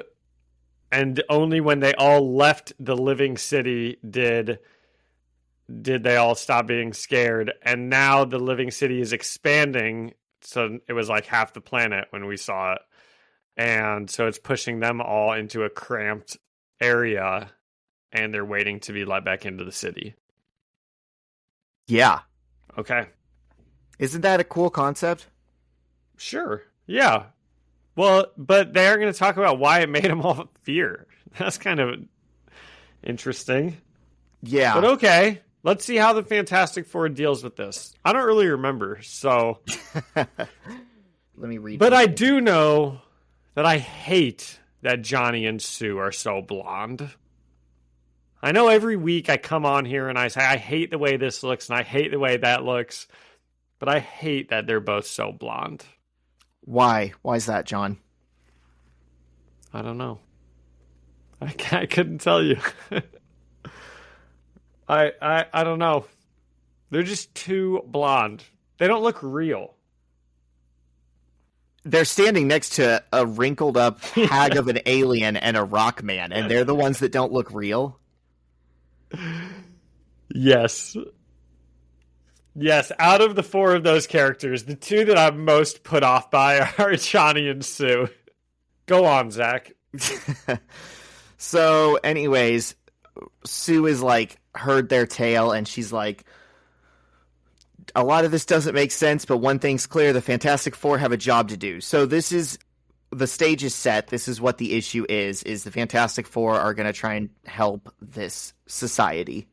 and only when they all left the living city did they all stop being scared. And now the living city is expanding, so it was like half the planet when we saw it. And so it's pushing them all into a cramped area, and they're waiting to be let back into the city. Yeah. Okay. Isn't that a cool concept? Sure. Yeah. Well, but they aren't going to talk about why it made them all fear. That's kind of interesting. Yeah. But okay. Let's see how the Fantastic Four deals with this. I don't really remember, so... Let me read. But I do know that I hate that Johnny and Sue are so blonde. I know every week I come on here and I say, I hate the way this looks and I hate the way that looks. But I hate that they're both so blonde. Why? Why is that, John? I don't know. I couldn't tell you. I don't know. They're just too blonde. They don't look real. They're standing next to a wrinkled up hag of an alien and a rock man, and they're the ones that don't look real? Yes. Yes, out of the four of those characters, the two that I'm most put off by are Johnny and Sue. Go on, Zach. So, anyways, Sue is like, heard their tale, and she's like, a lot of this doesn't make sense, but one thing's clear, the Fantastic Four have a job to do. So this is, the stage is set, this is what the issue is the Fantastic Four are going to try and help this society.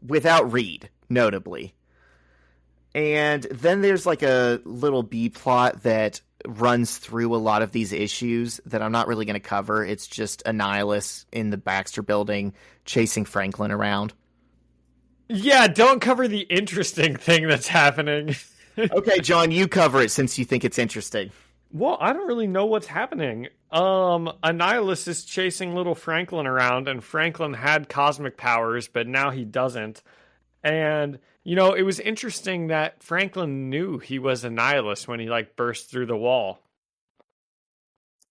Without Reed, notably. And then there's like a little B-plot that runs through a lot of these issues that I'm not really going to cover. It's just Annihilus in the Baxter building chasing Franklin around. Yeah, don't cover the interesting thing that's happening. Okay, John, you cover it since you think it's interesting. Well, I don't really know what's happening. Annihilus is chasing little Franklin around, and Franklin had cosmic powers, but now he doesn't. And, you know, it was interesting that Franklin knew he was Annihilus when he, like, burst through the wall.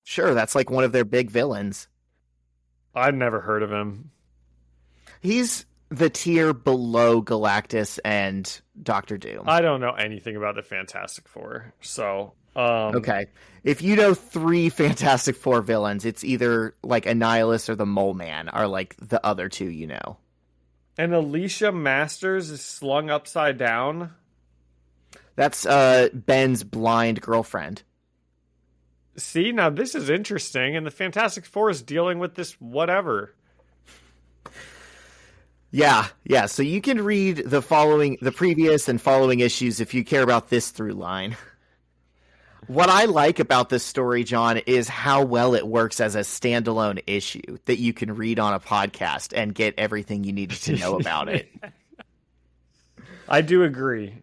Sure, that's like one of their big villains. I've never heard of him. He's the tier below Galactus and Doctor Doom. I don't know anything about the Fantastic Four, so... Okay. If you know 3 Fantastic Four villains, it's either like Annihilus or the Mole Man are like the other 2 you know. And Alicia Masters is slung upside down? That's Ben's blind girlfriend. See, now this is interesting, and the Fantastic Four is dealing with this whatever. Yeah. So you can read the previous and following issues if you care about this through line. What I like about this story, John, is how well it works as a standalone issue that you can read on a podcast and get everything you needed to know about it. I do agree.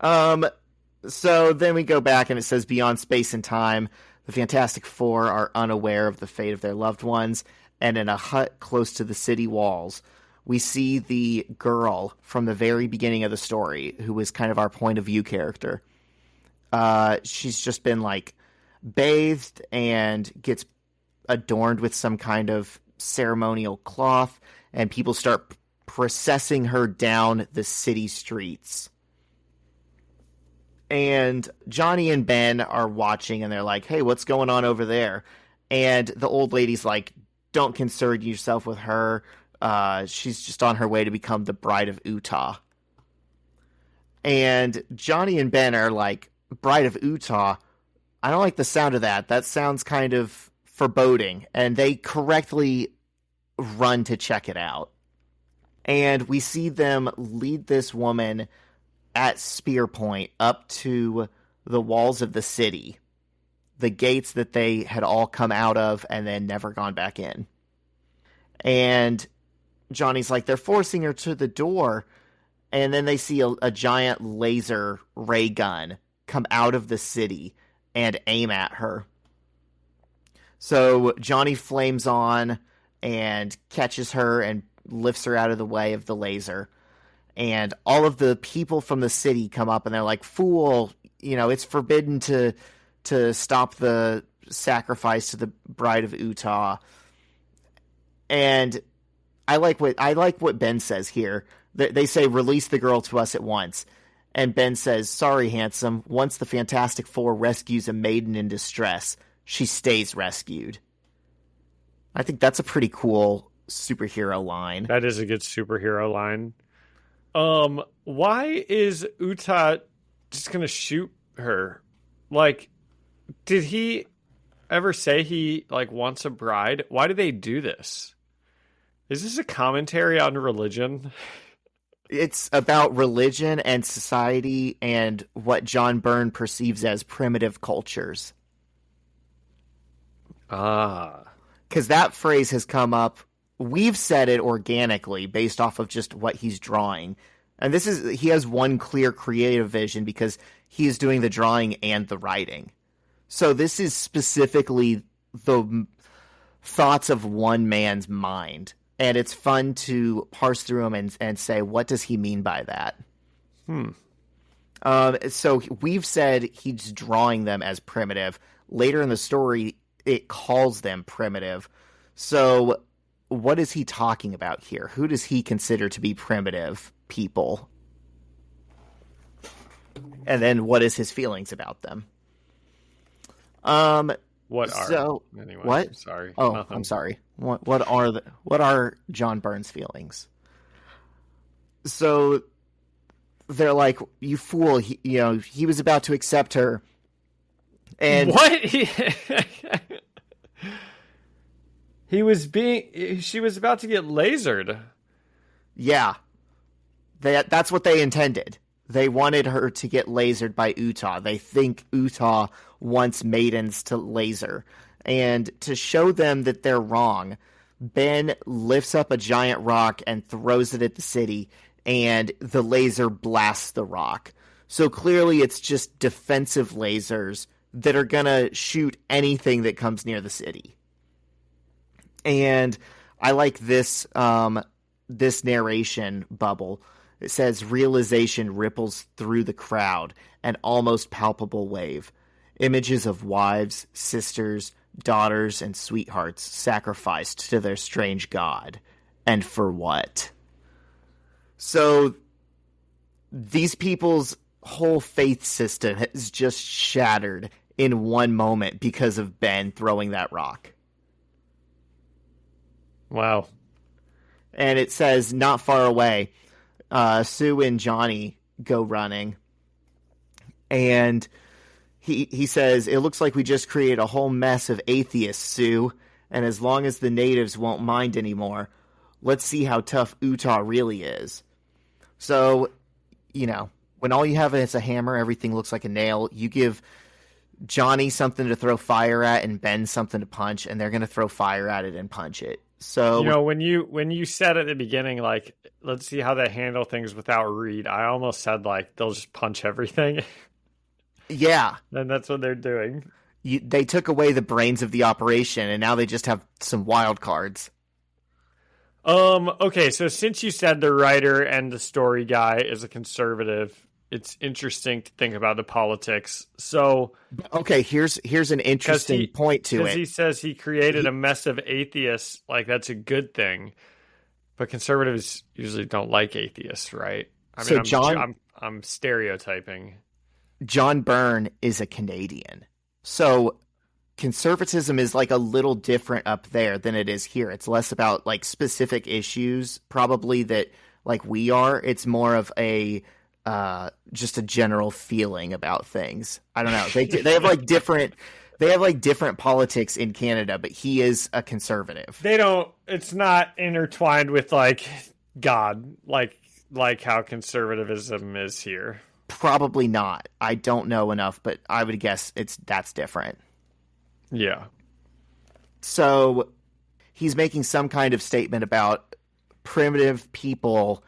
So then we go back and it says, beyond space and time, the Fantastic Four are unaware of the fate of their loved ones, and in a hut close to the city walls, we see the girl from the very beginning of the story, who is kind of our point of view character. She's just been like bathed and gets adorned with some kind of ceremonial cloth, and people start processing her down the city streets. And Johnny and Ben are watching, and they're like, hey, what's going on over there? And the old lady's like, don't concern yourself with her. She's just on her way to become the bride of Utah. And Johnny and Ben are like, bride of Utah? I don't like the sound of that. That sounds kind of foreboding. And they correctly run to check it out. And we see them lead this woman at spear point up to the walls of the city, the gates that they had all come out of and then never gone back in. And Johnny's like, they're forcing her to the door. And then they see a giant laser ray gun come out of the city and aim at her. So Johnny flames on and catches her and lifts her out of the way of the laser. And all of the people from the city come up and they're like, fool, it's forbidden to stop the sacrifice to the bride of Utah. And I like what Ben says here. They say, release the girl to us at once. And Ben says, sorry, handsome. Once the Fantastic Four rescues a maiden in distress, she stays rescued. I think that's a pretty cool superhero line. That is a good superhero line. Why is Utah just gonna shoot her? Like, did he ever say he wants a bride? Why do they do this? Is this a commentary on religion? It's about religion and society and what John Byrne perceives as primitive cultures. Because that phrase has come up. We've said it organically based off of just what he's drawing. And he has one clear creative vision because he is doing the drawing and the writing. So this is specifically the thoughts of one man's mind. And it's fun to parse through them and say, what does he mean by that? So we've said he's drawing them as primitive. Later in the story, it calls them primitive. So what is he talking about here? Who does he consider to be primitive people? And then what is his feelings about them? What sorry. Oh, nothing. I'm sorry. What are John Byrne's feelings? So they're like, you fool, he was about to accept her. And what? She was about to get lasered. Yeah. That's what they intended. They wanted her to get lasered by Utah. They think Utah wants maidens to laser. And to show them that they're wrong, Ben lifts up a giant rock and throws it at the city, and the laser blasts the rock. So clearly it's just defensive lasers that are going to shoot anything that comes near the city. And I like this this narration bubble. It says, realization ripples through the crowd, an almost palpable wave. Images of wives, sisters, daughters, and sweethearts sacrificed to their strange god. And for what? So these people's whole faith system is just shattered in one moment because of Ben throwing that rock. Wow. And it says, not far away, Sue and Johnny go running. And he says, it looks like we just created a whole mess of atheists, Sue. And as long as the natives won't mind anymore, let's see how tough Utah really is. So, when all you have is a hammer, everything looks like a nail. You give Johnny something to throw fire at and Ben something to punch, and they're going to throw fire at it and punch it. So when you said at the beginning, let's see how they handle things without Reed, I almost said they'll just punch everything. Yeah. And that's what they're doing. They took away the brains of the operation, and now they just have some wild cards. Okay, so since you said the writer and the story guy is a conservative, it's interesting to think about the politics. So, okay, here's an interesting point to it. Because he says he created a mess of atheists, that's a good thing. But conservatives usually don't like atheists, right? I mean, I'm stereotyping. John Byrne is a Canadian. So conservatism is like a little different up there than it is here. It's less about like specific issues, probably, that like we are. It's more of a just a general feeling about things. I don't know. They have like different politics in Canada, but he is a conservative. It's not intertwined with like God, like how conservatism is here. Probably not. I don't know enough, but I would guess that's different. Yeah. So he's making some kind of statement about primitive people.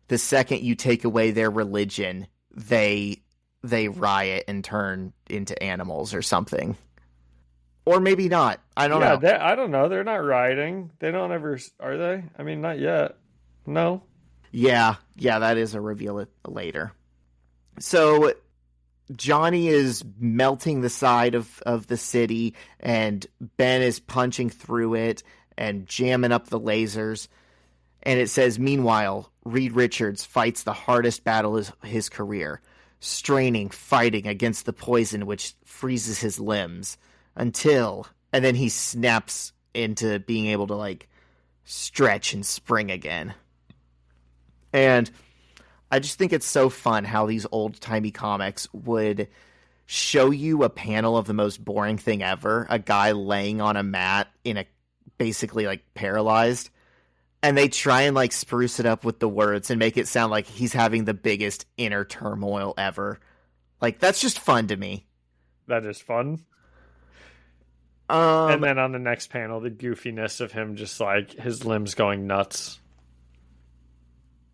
The second you take away their religion, they riot and turn into animals or something. Or maybe not. I don't know. I don't know. They're not rioting. They don't ever, are they? I mean, not yet. No. Yeah, that is a reveal later. So Johnny is melting the side of the city, and Ben is punching through it and jamming up the lasers. And it says, meanwhile, Reed Richards fights the hardest battle of his career, straining, fighting against the poison which freezes his limbs until, and then he snaps into being able to like stretch and spring again. And I just think it's so fun how these old-timey comics would show you a panel of the most boring thing ever, a guy laying on a mat basically like paralyzed, and they try and like spruce it up with the words and make it sound like he's having the biggest inner turmoil ever. Like, that's just fun to me. That is fun. And then on the next panel, the goofiness of him just like his limbs going nuts.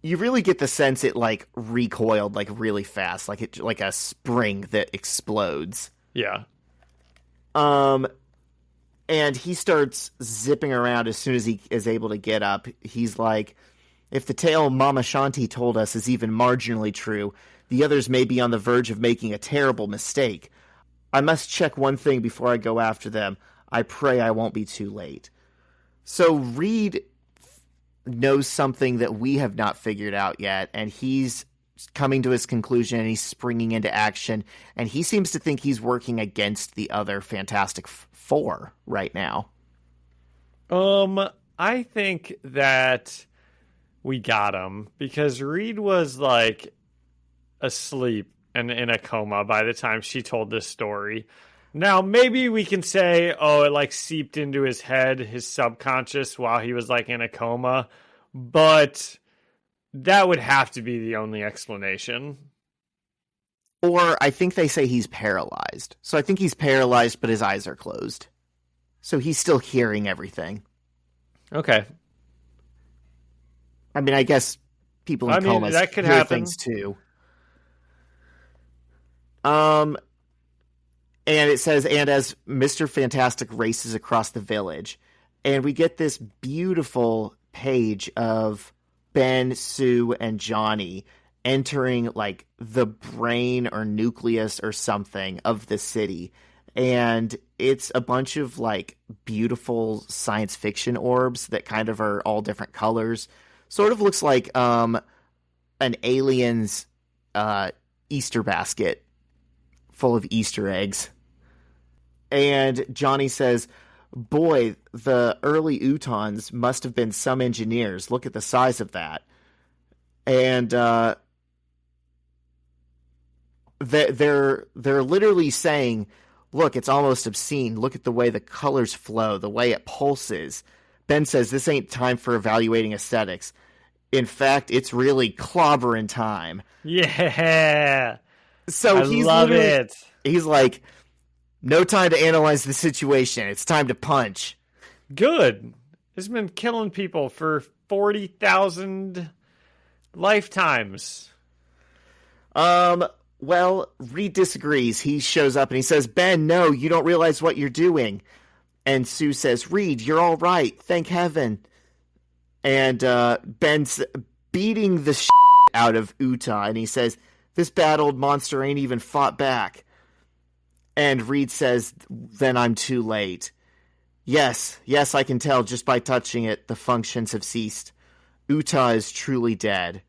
You really get the sense it like recoiled like really fast, like a spring that explodes. Yeah. And he starts zipping around as soon as he is able to get up. He's like, if the tale Mama Shanti told us is even marginally true, the others may be on the verge of making a terrible mistake. I must check one thing before I go after them. I pray I won't be too late. So Reed knows something that we have not figured out yet, and he's coming to his conclusion, and he's springing into action, and he seems to think he's working against the other Fantastic Four right now. I think that we got him because Reed was like asleep and in a coma by the time she told this story. Now, maybe we can say, it like seeped into his head, his subconscious while he was like in a coma, but that would have to be the only explanation. Or I think they say he's paralyzed. So I think he's paralyzed, but his eyes are closed. So he's still hearing everything. Okay. I mean, I guess people in comas that could hear happen. Things too. And it says, and as Mr. Fantastic races across the village, and we get this beautiful page of Ben, Sue, and Johnny entering like the brain or nucleus or something of the city. And it's a bunch of like beautiful science fiction orbs that kind of are all different colors. Sort of looks like an alien's Easter basket full of Easter eggs. And Johnny says, boy, the early Utons must have been some engineers. Look at the size of that. And they're literally saying, look, it's almost obscene. Look at the way the colors flow, the way it pulses. Ben says, this ain't time for evaluating aesthetics. In fact, it's really clobbering time. Yeah. So I love it. He's like, no time to analyze the situation. It's time to punch. Good. He's been killing people for 40,000 lifetimes. Well, Reed disagrees. He shows up and he says, Ben, no, you don't realize what you're doing. And Sue says, Reed, you're all right. Thank heaven. And Ben's beating the shit out of Uta, and he says, this bad-old monster ain't even fought back. And Reed says, then I'm too late. Yes, I can tell just by touching it, the functions have ceased. Uta is truly dead,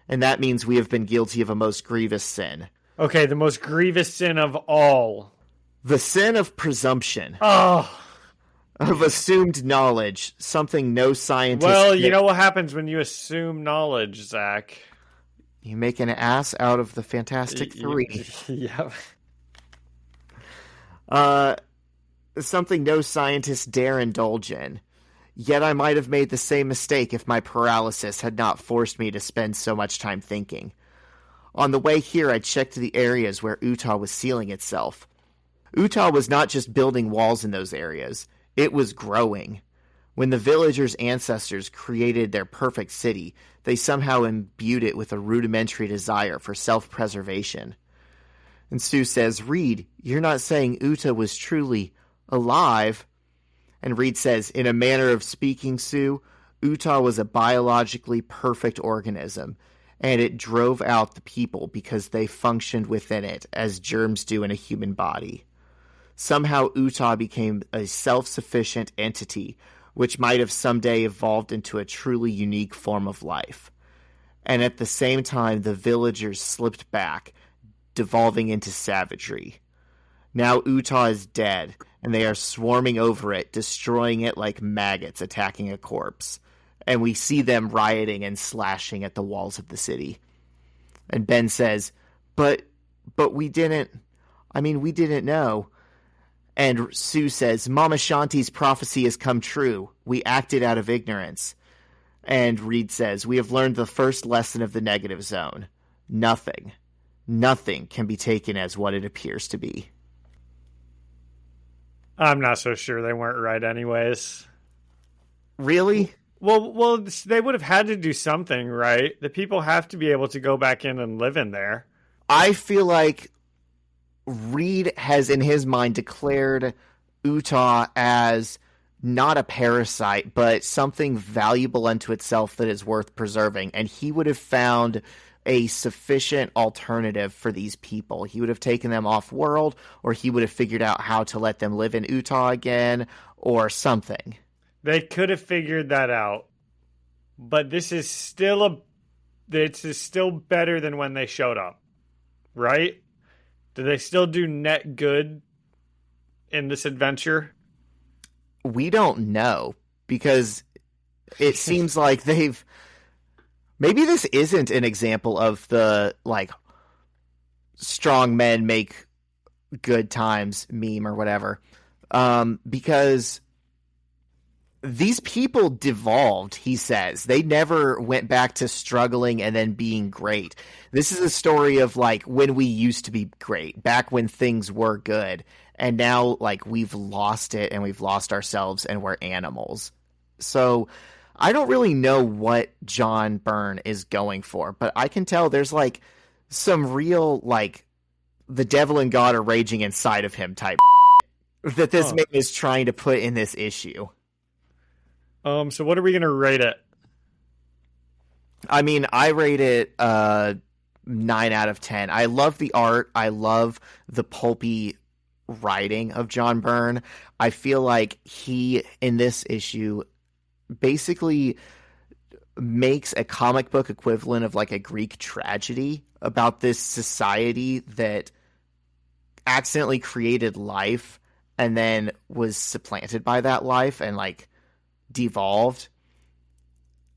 and that means we have been guilty of a most grievous sin. Okay, the most grievous sin of all. The sin of presumption. Oh. Of assumed knowledge. Something no scientist... Well, you know what happens when you assume knowledge, Zach? You make an ass out of the Fantastic Three. Yeah. Something no scientist dare indulge in. Yet I might have made the same mistake if my paralysis had not forced me to spend so much time thinking. On the way here, I checked the areas where Utah was sealing itself. Utah was not just building walls in those areas. It was growing. When the villagers' ancestors created their perfect city, they somehow imbued it with a rudimentary desire for self-preservation. And Sue says, Reed, you're not saying Utah was truly alive? And Reed says, in a manner of speaking, Sue, Utah was a biologically perfect organism, and it drove out the people because they functioned within it as germs do in a human body. Somehow Utah became a self-sufficient entity, which might have someday evolved into a truly unique form of life. And at the same time, the villagers slipped back, devolving into savagery. Now Utah is dead, and they are swarming over it, destroying it like maggots attacking a corpse. And we see them rioting and slashing at the walls of the city. And Ben says, but we didn't know. And Sue says, Mama Shanti's prophecy has come true. We acted out of ignorance. And Reed says, we have learned the first lesson of the negative zone. Nothing can be taken as what it appears to be. I'm not so sure they weren't right anyways. Really? Well, they would have had to do something, right? The people have to be able to go back in and live in there. I feel like Reed has in his mind declared Utah as not a parasite, but something valuable unto itself that is worth preserving. And he would have found a sufficient alternative for these people. He would have taken them off world, or he would have figured out how to let them live in Utah again, or something. They could have figured that out. But this is still better than when they showed up. Right? Do they still do net good in this adventure? We don't know, because it seems like they've... Maybe this isn't an example of the, like, strong men make good times meme or whatever. Because these people devolved, he says. They never went back to struggling and then being great. This is a story of, like, when we used to be great, back when things were good. And now, like, we've lost it and we've lost ourselves and we're animals. So I don't really know what John Byrne is going for, but I can tell there's, like, some real, like, the devil and God are raging inside of him type that this man is trying to put in this issue. So what are we going to rate it? I mean, I rate it 9 out of 10. I love the art. I love the pulpy writing of John Byrne. I feel like he, in this issue, basically makes a comic book equivalent of like a Greek tragedy about this society that accidentally created life and then was supplanted by that life and like devolved.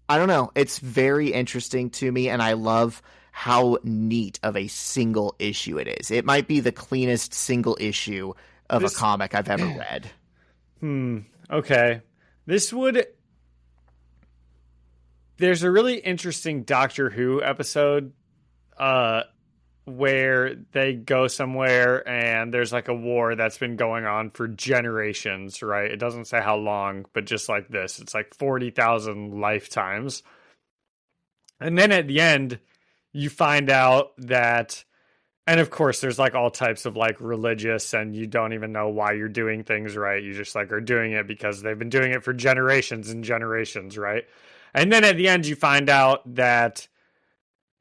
I don't know. It's very interesting to me, and I love how neat of a single issue it is. It might be the cleanest single issue of a comic I've ever read. Okay. There's a really interesting Doctor Who episode where they go somewhere and there's like a war that's been going on for generations, right? It doesn't say how long, but just like this. It's like 40,000 lifetimes. And then at the end, you find out that, and of course, there's like all types of like religious, and you don't even know why you're doing things right. You just like are doing it because they've been doing it for generations and generations, right? And then at the end, you find out that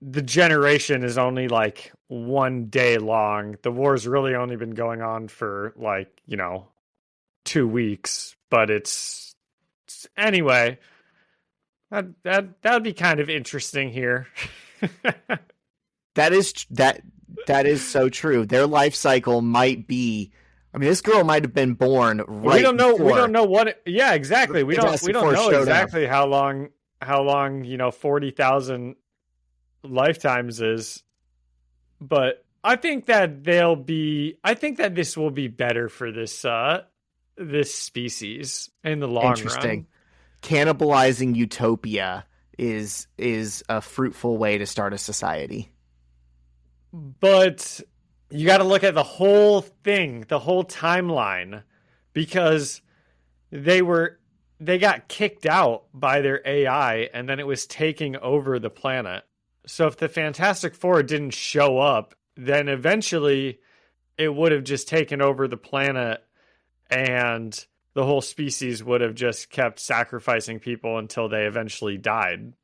the generation is only like 1 day long. The war's really only been going on for like, 2 weeks, but it's anyway, that would be kind of interesting here. That is so true. Their life cycle might be. I mean, this girl might have been born right. We don't know. Before. We don't know what. Yeah, exactly. We don't know exactly up. how long 40,000 lifetimes is. But I think that this will be better for this species in the long run. Cannibalizing utopia is a fruitful way to start a society. But you got to look at the whole thing, the whole timeline, because they got kicked out by their AI, and then it was taking over the planet. So if the Fantastic Four didn't show up, then eventually it would have just taken over the planet, and the whole species would have just kept sacrificing people until they eventually died.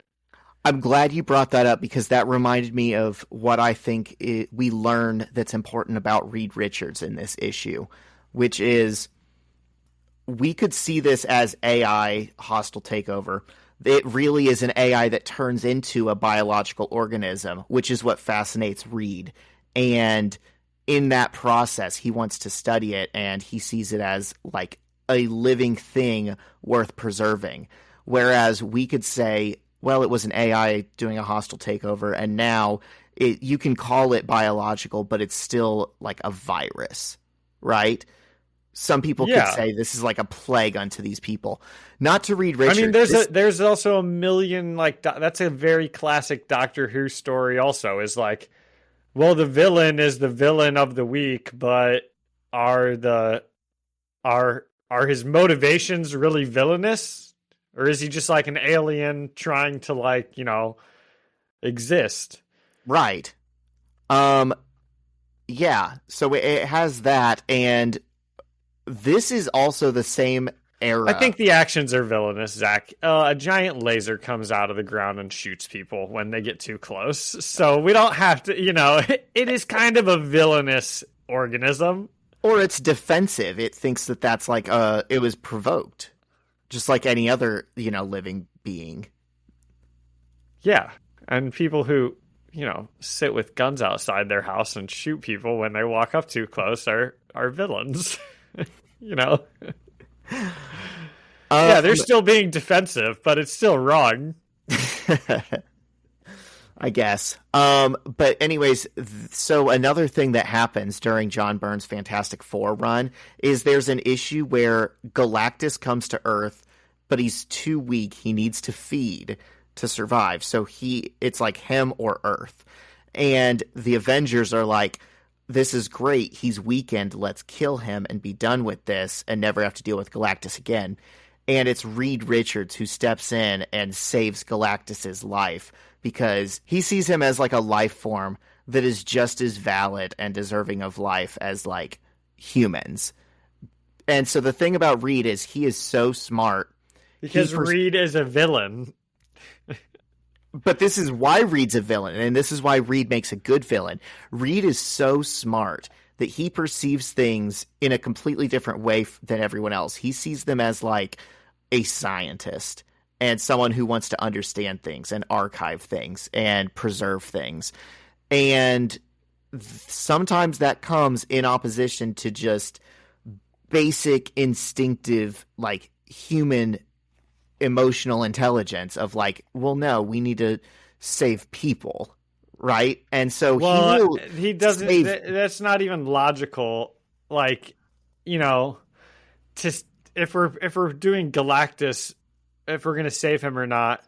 I'm glad you brought that up, because that reminded me of what I think we learn that's important about Reed Richards in this issue, which is we could see this as AI hostile takeover. It really is an AI that turns into a biological organism, which is what fascinates Reed. And in that process, he wants to study it, and he sees it as like a living thing worth preserving. Whereas we could say, well, it was an AI doing a hostile takeover, and now you can call it biological, but it's still like a virus, right? Some people could say this is like a plague unto these people. Not to Reed Richards. I mean, there's also a million, like, that's a very classic Doctor Who story also, is like, well, the villain is the villain of the week, but are his motivations really villainous? Or is he just like an alien trying to, like, exist? Right. Yeah. So it has that, and this is also the same era. I think the actions are villainous, Zach. A giant laser comes out of the ground and shoots people when they get too close. So we don't have to, it is kind of a villainous organism. Or it's defensive. It thinks that that's like, it was provoked. Just like any other, living being. Yeah. And people who, sit with guns outside their house and shoot people when they walk up too close are villains. Yeah, they're still being defensive, but it's still wrong. I guess. But anyways, so another thing that happens during John Byrne's Fantastic Four run is there's an issue where Galactus comes to Earth, but he's too weak. He needs to feed to survive. So it's like him or Earth. And the Avengers are like, this is great. He's weakened. Let's kill him and be done with this and never have to deal with Galactus again. And it's Reed Richards who steps in and saves Galactus's life because he sees him as like a life form that is just as valid and deserving of life as like humans. And so the thing about Reed is he is so smart. Because Reed is a villain. But this is why Reed's a villain, and this is why Reed makes a good villain. Reed is so smart that he perceives things in a completely different way than everyone else. He sees them as like a scientist and someone who wants to understand things and archive things and preserve things. And sometimes that comes in opposition to just basic instinctive, like human emotional intelligence of like, well, no, we need to save people, right? And so he doesn't. That's not even logical. Like, if we're doing Galactus, if we're gonna save him or not,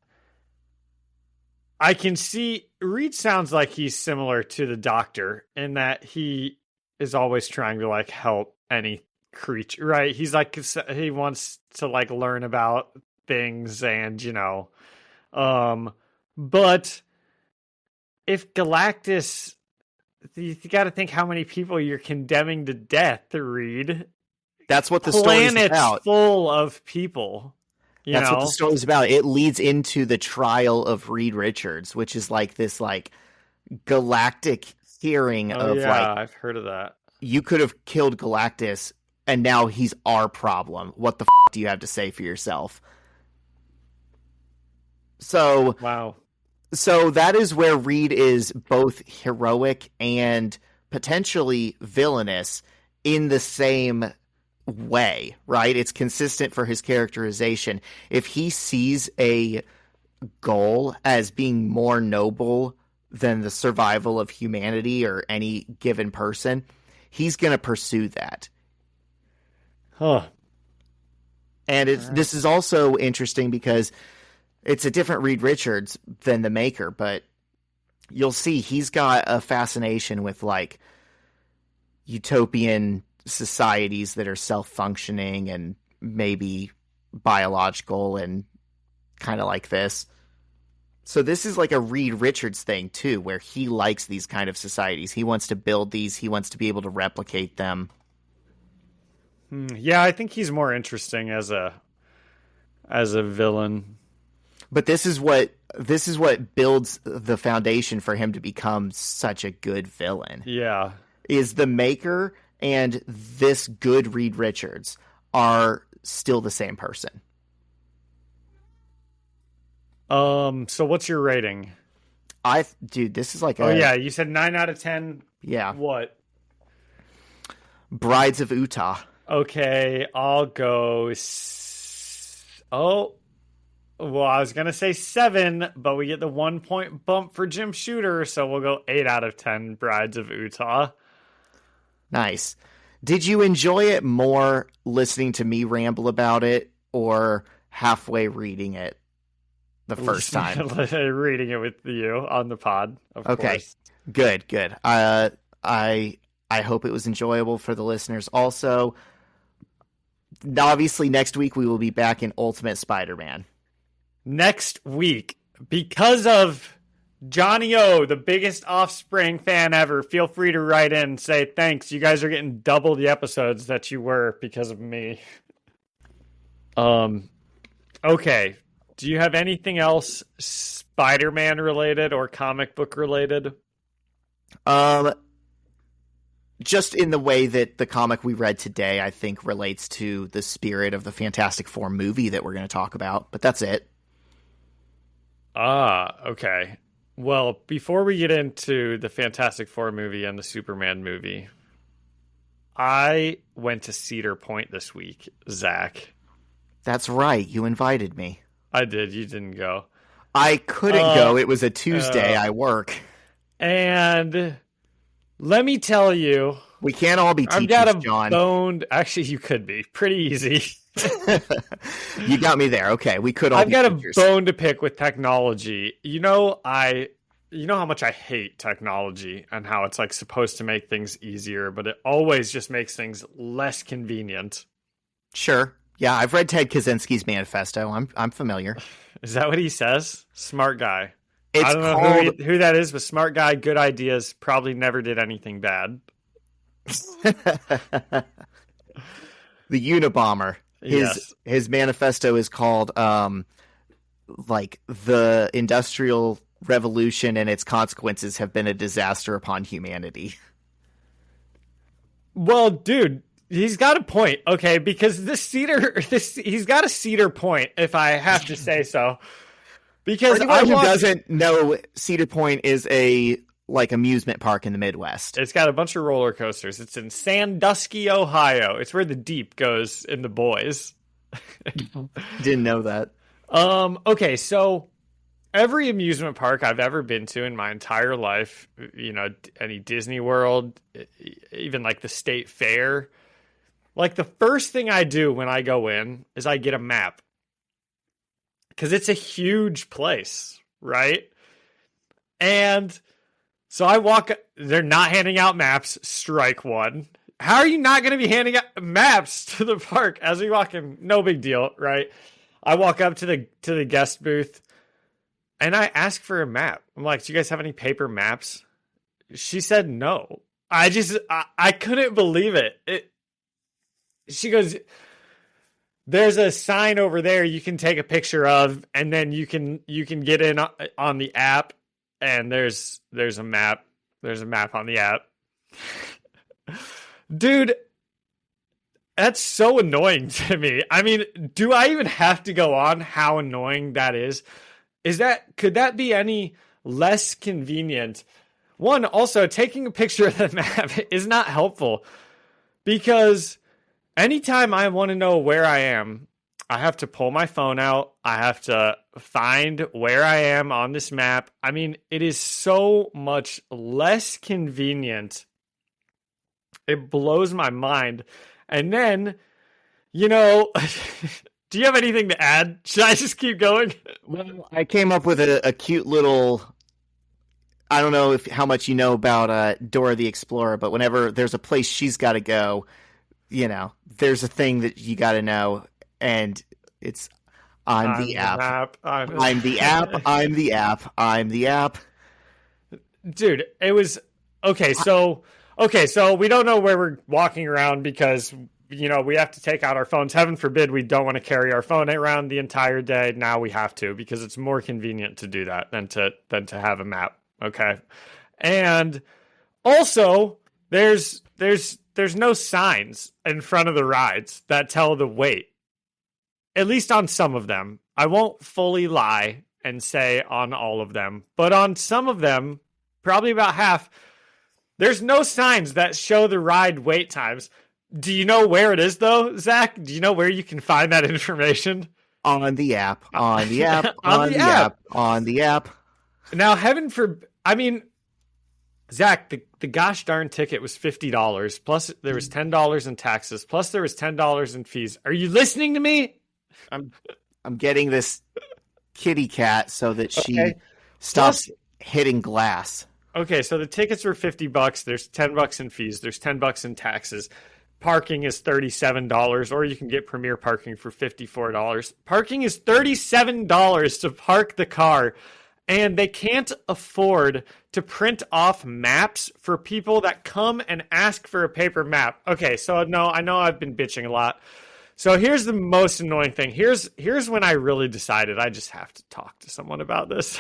I can see Reed sounds like he's similar to the Doctor in that he is always trying to like help any creature, right? He's like, he wants to like learn about things and but if Galactus, you got to think how many people you're condemning to death, Reed. That's what the story's about. Planet's full of people. That's what the story's about. It leads into the trial of Reed Richards, which is like this like galactic hearing of like, I've heard of that. You could have killed Galactus and now he's our problem. What the do you have to say for yourself? So wow. So that is where Reed is both heroic and potentially villainous in the same way, right? It's consistent for his characterization. If he sees a goal as being more noble than the survival of humanity or any given person, he's going to pursue that. Huh. And this is also interesting because it's a different Reed Richards than the Maker, but you'll see he's got a fascination with like utopian societies that are self-functioning and maybe biological and kind of like this. So this is like a Reed Richards thing too, where he likes these kind of societies. He wants to build these. He wants to be able to replicate them. Yeah, I think he's more interesting as a villain. But this is what builds the foundation for him to become such a good villain. Yeah. Is the Maker and this good Reed Richards are still the same person. So what's your rating? Dude, this is like yeah, you said 9 out of 10. Yeah. What? Brides of Utah. Okay, I'll go well, I was going to say 7, but we get the 1 point bump for Jim Shooter, so we'll go 8 out of 10 Brides of Utah. Nice. Did you enjoy it more listening to me ramble about it or halfway reading it the first time? Reading it with you on the pod, of course. Good. I hope it was enjoyable for the listeners also. Obviously, next week we will be back in Ultimate Spider-Man. Next week, because of Johnny O, the biggest Offspring fan ever, feel free to write in and say thanks. You guys are getting double the episodes that you were because of me. Okay. Do you have anything else Spider-Man related or comic book related? Just in the way that the comic we read today, I think, relates to the spirit of the Fantastic Four movie that we're going to talk about. But that's it. Okay. Well, before we get into the Fantastic Four movie and the Superman movie, I went to Cedar Point this week, Zach. That's right. You invited me. I did. You didn't go. I couldn't go. It was a Tuesday. I work. And let me tell you, we can't all be teachers, I've got a John. boned. Actually, you could be pretty easy. You got me there. Okay, we could all. I've got teachers. a bone to pick with technology. You know how much I hate technology and how it's like supposed to make things easier, but it always just makes things less convenient. Sure. Yeah, I've read Ted Kaczynski's manifesto. I'm familiar. Is that what he says? Smart guy. It's I don't know who that is, but smart guy, good ideas, probably never did anything bad. The Unabomber. His manifesto is called like the Industrial Revolution and its consequences have been a disaster upon humanity. Well, dude, he's got a point, okay? Because he's got a Cedar Point, if I have to say so. Because for anyone who doesn't know, Cedar Point is a amusement park in the Midwest. It's got a bunch of roller coasters. It's in Sandusky, Ohio. It's where the Deep goes in the boys. Didn't know that. Okay, so every amusement park I've ever been to in my entire life, any Disney World, even like the State Fair, like the first thing I do when I go in is I get a map. Because it's a huge place, right? And so I walk, they're not handing out maps, strike one. How are you not going to be handing out maps to the park as we walk in? No big deal, right? I walk up to the guest booth and I ask for a map. I'm like, do you guys have any paper maps? She said no. I couldn't believe it. She goes, there's a sign over there you can take a picture of, and then you can get in on the app, and there's a map. There's a map on the app. Dude, that's so annoying to me. I mean, do I even have to go on how annoying that is? Could that be any less convenient. One, also taking a picture of the map is not helpful because anytime I want to know where I am, I have to pull my phone out. I have to find where I am on this map. I mean, it is so much less convenient. It blows my mind. And then, you know, do you have anything to add? Should I just keep going? Well, I came up with a cute little... I don't know how much you know about Dora the Explorer, but whenever there's a place she's got to go, you know, there's a thing that you got to know, and it's I'm the app. I'm the app. I'm the app. I'm the app. Dude, it was okay. So we don't know where we're walking around because, you know, we have to take out our phones. Heaven forbid we don't want to carry our phone around the entire day. Now we have to because it's more convenient to do that than to have a map. Okay. And also there's no signs in front of the rides that tell the wait. At least on some of them. I won't fully lie and say on all of them, but on some of them, probably about half, there's no signs that show the ride wait times. Do you know where it is though, Zach? Do you know where you can find that information? On the app. On the app. on the app. On the app. Now, I mean, Zach, the gosh darn ticket was $50, plus there was $10 in taxes, plus there was $10 in fees. Are you listening to me? I'm getting this kitty cat so that she stops hitting glass. Okay, so the tickets were $50. There's $10 in fees. There's $10 in taxes. Parking is $37, or you can get Premier Parking for $54. Parking is $37 to park the car. And they can't afford to print off maps for people that come and ask for a paper map. Okay, so no, I know I've been bitching a lot. So here's the most annoying thing. Here's when I really decided I just have to talk to someone about this.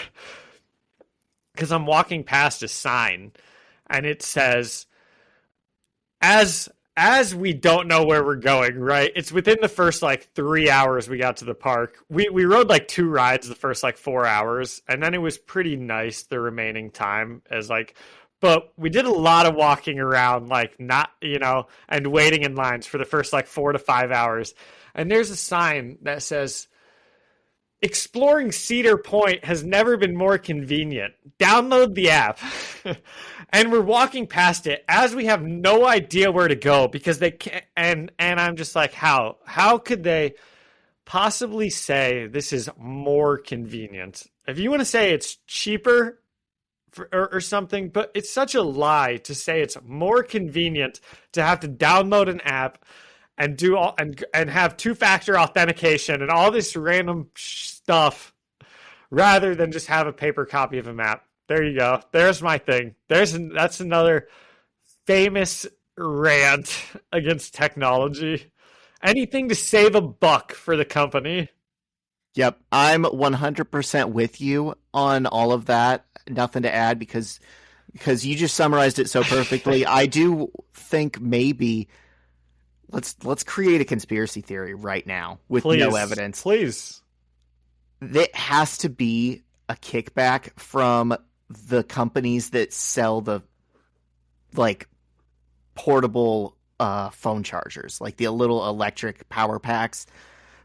Because I'm walking past a sign, and it says, as we don't know where we're going, right? It's within the first 3 hours we got to the park. We rode 2 rides the first 4 hours, and then it was pretty nice the remaining time but we did a lot of walking around, not, and waiting in lines for the first 4 to 5 hours. And there's a sign that says, exploring Cedar Point has never been more convenient. Download the app. And we're walking past it as we have no idea where to go because they can't. And I'm just like, how could they possibly say this is more convenient? If you want to say it's cheaper or something, but it's such a lie to say it's more convenient to have to download an app and do all and have 2-factor authentication and all this random stuff rather than just have a paper copy of a map. There you go. There's my thing. That's another famous rant against technology. Anything to save a buck for the company. Yep, I'm 100% with you on all of that. Nothing to add because you just summarized it so perfectly. I do think maybe let's create a conspiracy theory right now with no evidence. Please. It has to be a kickback from the companies that sell the portable phone chargers, the little electric power packs.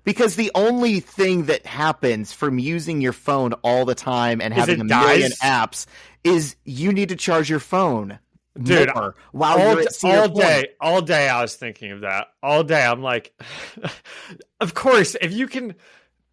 Because the only thing that happens from using your phone all the time and having a million apps is you need to charge your phone. Dude, while you're at Cedar Point. All day I was thinking of that. All day I'm like, of course, if you can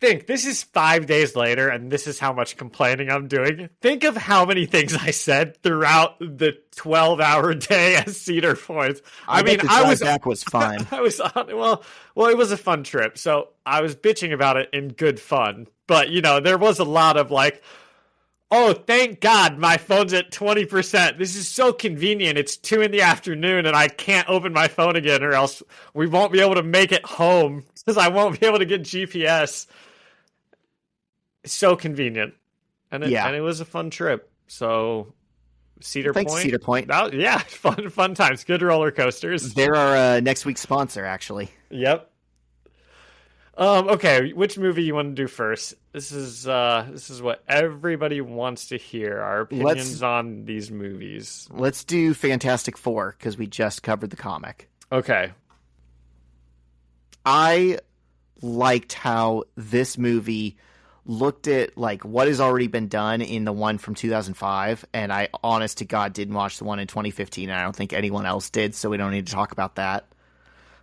think, this is 5 days later and this is how much complaining I'm doing. Think of how many things I said throughout the 12-hour day at Cedar Point. I mean, the drive back was fine. I was on, well, it was a fun trip. So I was bitching about it in good fun. But, there was a lot of oh, thank God my phone's at 20%. This is so convenient. It's 2 p.m. and I can't open my phone again or else we won't be able to make it home because I won't be able to get GPS. It's so convenient. And it was a fun trip. So Cedar Point. Cedar Point. Yeah, fun times. Good roller coasters. They're our next week's sponsor, actually. Yep. Okay, which movie you want to do first? This is what everybody wants to hear. Our opinions on these movies. Let's do Fantastic Four because we just covered the comic. Okay. I liked how this movie looked at like what has already been done in the one from 2005, and I honest to God didn't watch the one in 2015, and I don't think anyone else did, so we don't need to talk about that.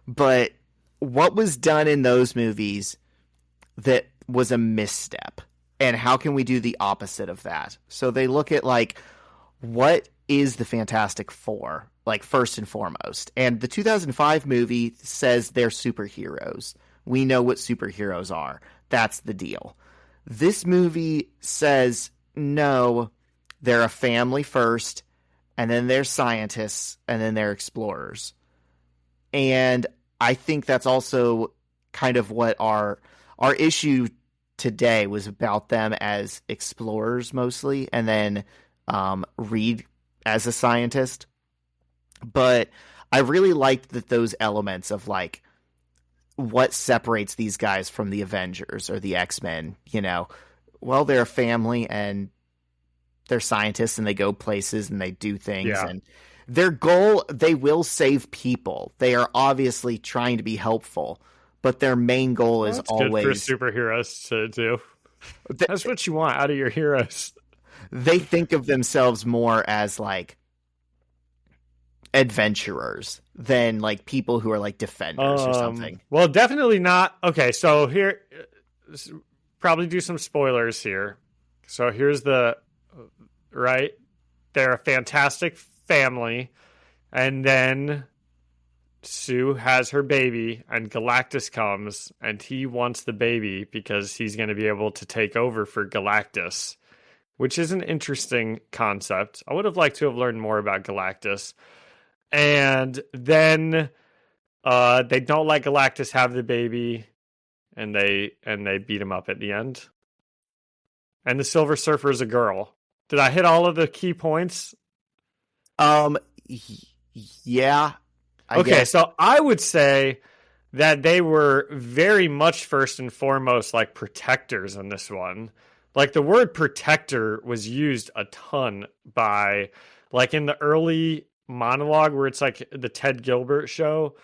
But what was done in those movies that was a misstep, and how can we do the opposite of that? So they look at like what is the Fantastic Four, like first and foremost, and the 2005 movie says they're superheroes. We know what superheroes are. That's the deal. This movie says, no, they're a family first, and then they're scientists, and then they're explorers. And I think that's also kind of what our issue today was about them as explorers mostly, and then Reed as a scientist. But I really liked that those elements of like, what separates these guys from the Avengers or the X-Men, you know, well, they're a family and they're scientists and they go places and they do things and their goal, they will save people. They are obviously trying to be helpful, but their main goal is always good for superheroes to do. That's what you want out of your heroes. They think of themselves more as like adventurers than like people who are like defenders or something. Well, definitely not. Okay, so here, probably do some spoilers here. So here's the right. They're a fantastic family, and then Sue has her baby, and Galactus comes, and he wants the baby because he's going to be able to take over for Galactus, which is an interesting concept. I would have liked to have learned more about Galactus. And then they don't let Galactus have the baby, and they beat him up at the end. And the Silver Surfer is a girl. Did I hit all of the key points? Yeah. I guess. So I would say that they were very much first and foremost like protectors in this one. Like the word protector was used a ton by, like in the early monologue where it's like the Ted Gilbert show.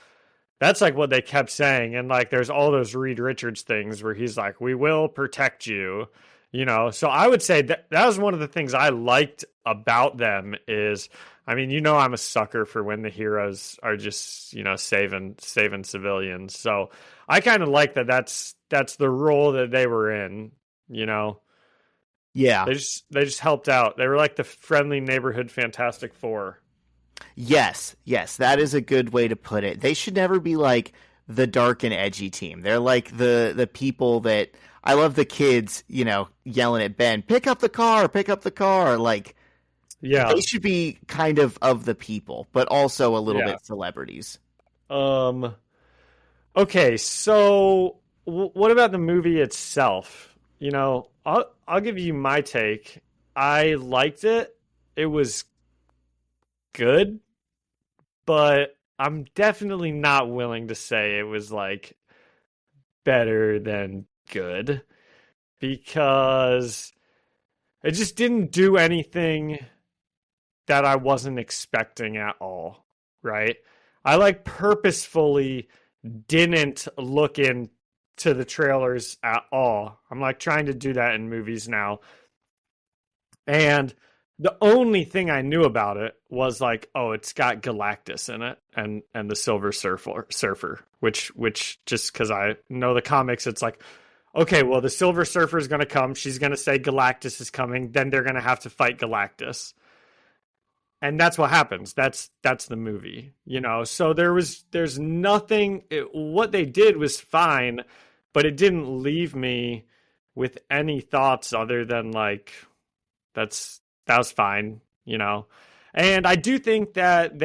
That's like what they kept saying. And like there's all those Reed Richards things where he's like, we will protect you, you know. So I would say that was one of the things I liked about them is, I mean, you know, I'm a sucker for when the heroes are just, you know, saving civilians. So I kind of like that's the role that they were in, you know. Yeah. They just helped out. They were like the friendly neighborhood Fantastic Four. Yes, that is a good way to put it. They should never be like the dark and edgy team. They're like the people that, I love the kids, you know, yelling at Ben, pick up the car. Like, yeah, they should be kind of the people, but also a little bit celebrities. Okay, so what about the movie itself? You know, I'll give you my take. I liked it. It was good, but I'm definitely not willing to say it was like better than good, because it just didn't do anything that I wasn't expecting at all, right? I like purposefully didn't look into the trailers at all. I'm like trying to do that in movies now. And the only thing I knew about it was like, oh, it's got Galactus in it and the Silver Surfer, which just because I know the comics, it's like, okay, well, the Silver Surfer is going to come. She's going to say Galactus is coming. Then they're going to have to fight Galactus. And that's what happens. That's the movie, you know? So there's nothing, what they did was fine, but it didn't leave me with any thoughts other than like, that was fine, you know? And I do think that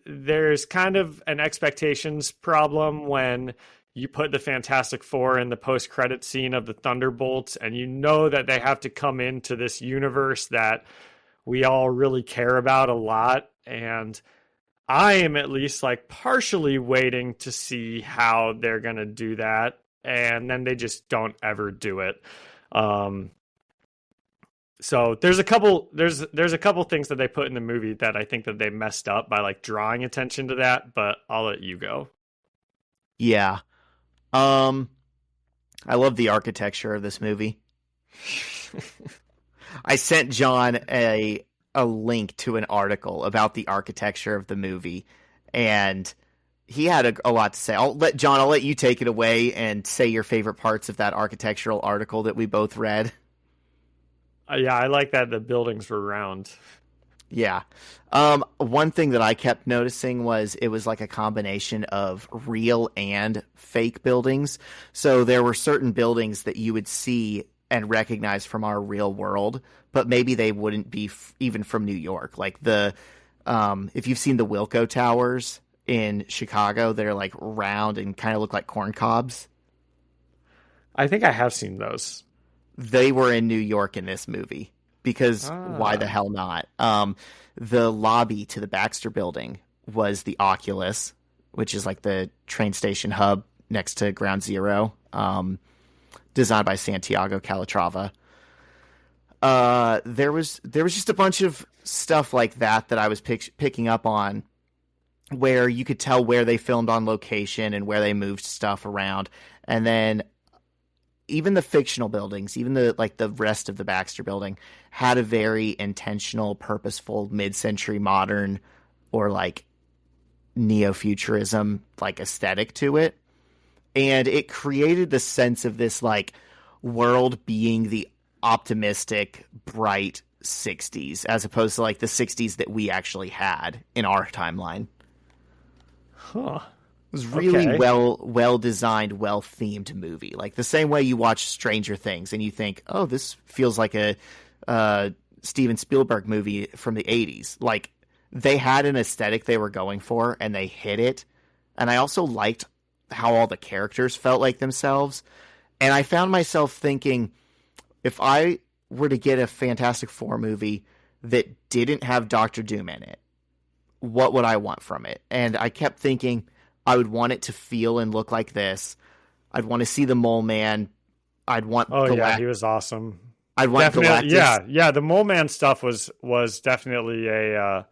there's kind of an expectations problem when you put the Fantastic Four in the post-credit scene of the Thunderbolts, and you know that they have to come into this universe that we all really care about a lot. And I am at least like partially waiting to see how they're gonna do that, and then they just don't ever do it. So there's a couple things that they put in the movie that I think that they messed up by like drawing attention to that, but I'll let you go. Yeah. I love the architecture of this movie. I sent John a link to an article about the architecture of the movie, and he had a lot to say. I'll let you take it away and say your favorite parts of that architectural article that we both read. Yeah, I like that the buildings were round. Yeah. One thing that I kept noticing was it was like a combination of real and fake buildings. So there were certain buildings that you would see and recognize from our real world, but maybe they wouldn't be even from New York. Like if you've seen the Wilco Towers in Chicago, they're like round and kind of look like corn cobs. I think I have seen those. They were in New York in this movie. Because why the hell not? The lobby to the Baxter Building was the Oculus, which is like the train station hub next to Ground Zero, designed by Santiago Calatrava. There was just a bunch of stuff like that I was picking up on, where you could tell where they filmed on location and where they moved stuff around, and then even the fictional buildings, even the rest of the Baxter Building, had a very intentional, purposeful mid-century modern or like neo-futurism like aesthetic to it. And it created the sense of this like world being the optimistic, bright 60s, as opposed to like the 60s that we actually had in our timeline. Huh. It was really well designed, well themed movie. Like the same way you watch Stranger Things and you think, oh, this feels like a Steven Spielberg movie from the 80s. Like they had an aesthetic they were going for and they hit it. And I also liked how all the characters felt like themselves. And I found myself thinking, if I were to get a Fantastic Four movie that didn't have Doctor Doom in it, what would I want from it? And I kept thinking, I would want it to feel and look like this. I'd want to see the Mole Man. I'd want. Oh yeah, he was awesome. I'd want Galactus. Yeah. The Mole Man stuff was definitely a.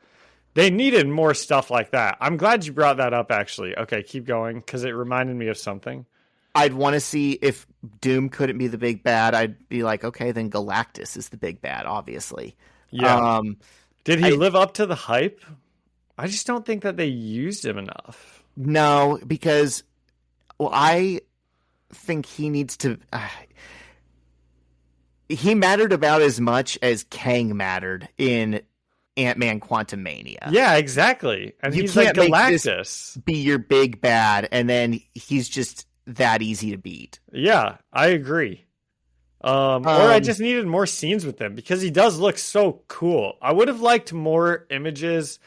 They needed more stuff like that. I'm glad you brought that up. Actually, okay, keep going because it reminded me of something. I'd want to see if Doom couldn't be the big bad. I'd be like, okay, then Galactus is the big bad, obviously. Yeah. Did he live up to the hype? I just don't think that they used him enough. No, because I think he needs to. He mattered about as much as Kang mattered in Ant-Man Quantumania. Yeah, exactly. And he's like Galactus. Be your big bad, and then he's just that easy to beat. Yeah, I agree. Or I just needed more scenes with him because he does look so cool. I would have liked more images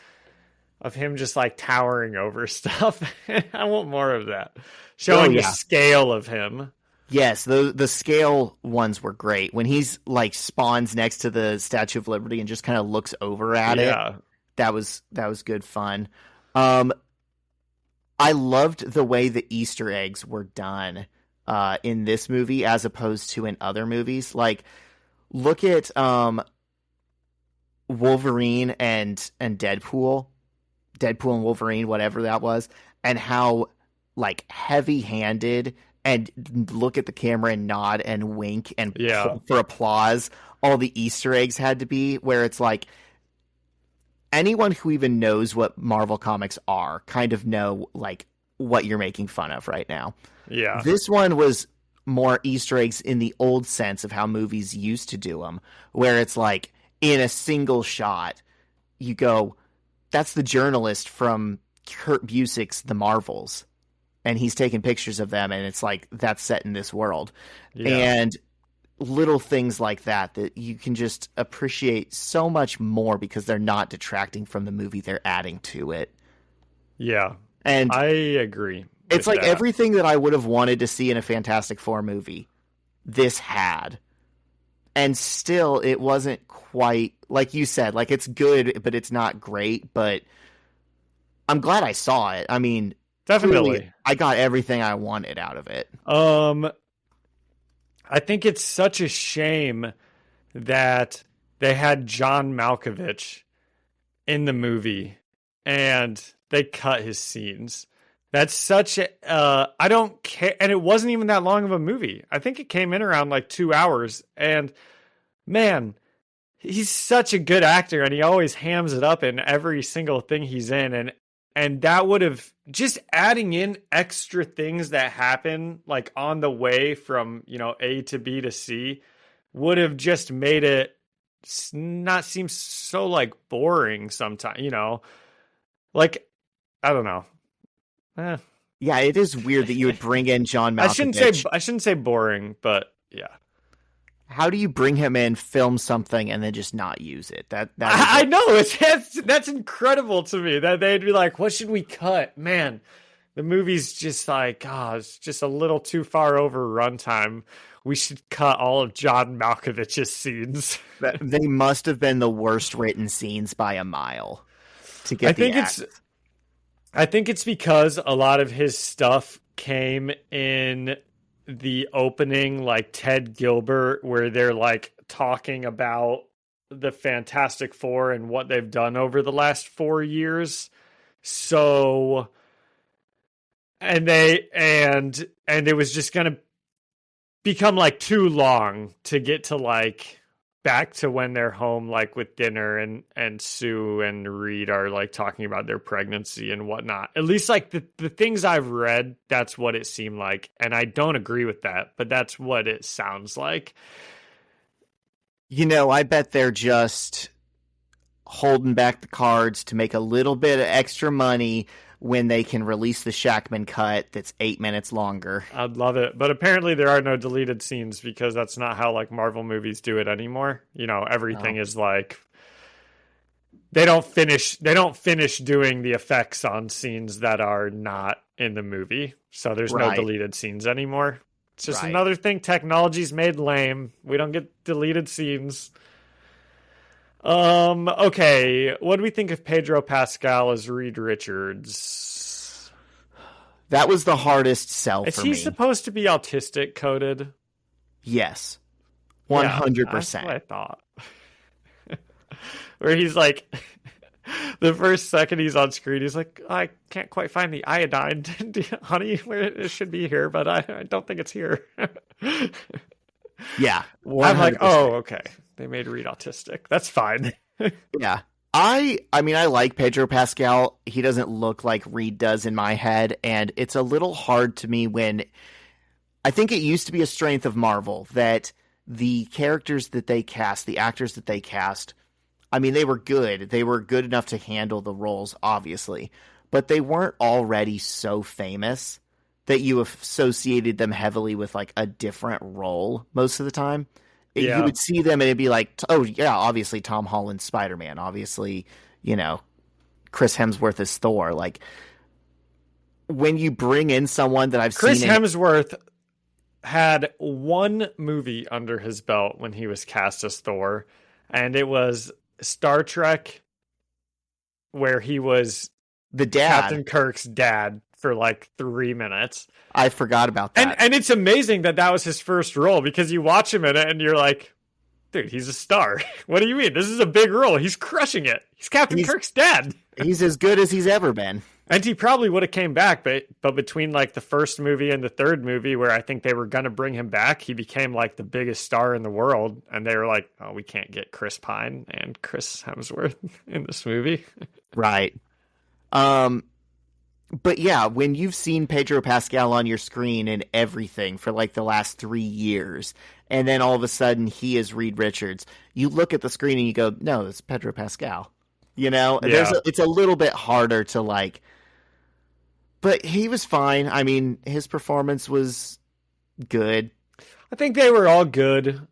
of him just like towering over stuff. I want more of that. Showing the scale of him. Yes, the scale ones were great. When he's like spawns next to the Statue of Liberty and just kind of looks over at it. That was good fun. I loved the way the Easter eggs were done in this movie as opposed to in other movies. Like look at Wolverine and Deadpool and Wolverine, whatever that was, and how like heavy-handed and look at the camera and nod and wink and pull for applause all the Easter eggs had to be, where it's like anyone who even knows what Marvel Comics are kind of know like what you're making fun of right now. Yeah. This one was more Easter eggs in the old sense of how movies used to do them, where it's like in a single shot, you go, that's the journalist from Kurt Busiek's The Marvels. And he's taking pictures of them, and it's like, that's set in this world. Yeah. And little things like that you can just appreciate so much more because they're not detracting from the movie, they're adding to it. Yeah. And I agree. It's like everything that I would have wanted to see in a Fantastic Four movie, this had. And still, it wasn't quite, like you said, like it's good, but it's not great. But I'm glad I saw it. I mean, Definitely. clearly, I got everything I wanted out of it. I think it's such a shame that they had John Malkovich in the movie and they cut his scenes. That's such a, I don't care. And it wasn't even that long of a movie. I think it came in around like 2 hours. And man, he's such a good actor and he always hams it up in every single thing he's in. And that would have just adding in extra things that happen like on the way from, A to B to C would have just made it not seem so like boring sometimes, like, I don't know. Yeah, it is weird that you would bring in John Malkovich. I shouldn't say boring, but yeah. How do you bring him in, film something, and then just not use it? I know that's incredible to me that they'd be like, "What should we cut?" Man, the movie's just like, it's just a little too far over runtime. We should cut all of John Malkovich's scenes. They must have been the worst written scenes by a mile. To get, I think it's because a lot of his stuff came in the opening, like Ted Gilbert, where they're like talking about the Fantastic Four and what they've done over the last 4 years. So, and it was just going to become like too long to get to like back to when they're home, like with dinner and Sue and Reed are like talking about their pregnancy and whatnot. At least like the things I've read, that's what it seemed like. And I don't agree with that, but that's what it sounds like. I bet they're just holding back the cards to make a little bit of extra money when they can release the Shackman cut that's 8 minutes longer. I'd love it. But apparently there are no deleted scenes because that's not how like Marvel movies do it anymore. Everything is like they don't finish doing the effects on scenes that are not in the movie. So there's no deleted scenes anymore. It's just another thing technology's made lame. We don't get deleted scenes. Okay, what do we think of Pedro Pascal as Reed Richards? That was the hardest sell for me. Is he supposed to be autistic coded? Yes. 100%. Yeah, that's what I thought. Where he's like, the first second he's on screen, he's like, I can't quite find the iodine. Honey, it should be here, but I don't think it's here. Yeah. 100%. I'm like, oh, okay. They made Reed autistic. That's fine. Yeah. I mean, I like Pedro Pascal. He doesn't look like Reed does in my head. And it's a little hard to me when I think it used to be a strength of Marvel that the characters that they cast, the actors that they cast, I mean, they were good. They were good enough to handle the roles, obviously. But they weren't already so famous that you associated them heavily with like a different role most of the time. Yeah. You would see them and it'd be like, oh yeah, obviously Tom Holland's Spider-Man, obviously, Chris Hemsworth is Thor. Like when you bring in someone that Chris Hemsworth had one movie under his belt when he was cast as Thor, and it was Star Trek, where he was the dad, Captain Kirk's dad, for like 3 minutes. I forgot about that. And it's amazing that was his first role, because you watch him in it and you're like, dude, he's a star. What do you mean? This is a big role. He's crushing it. He's Captain Kirk's dad. He's as good as he's ever been. And he probably would have came back, but between like the first movie and the third movie, where I think they were going to bring him back, he became like the biggest star in the world. And they were like, oh, we can't get Chris Pine and Chris Hemsworth in this movie. Right. But yeah, when you've seen Pedro Pascal on your screen and everything for like the last 3 years, and then all of a sudden he is Reed Richards, you look at the screen and you go, no, it's Pedro Pascal. It's a little bit harder to like, but he was fine. I mean, his performance was good. I think they were all good.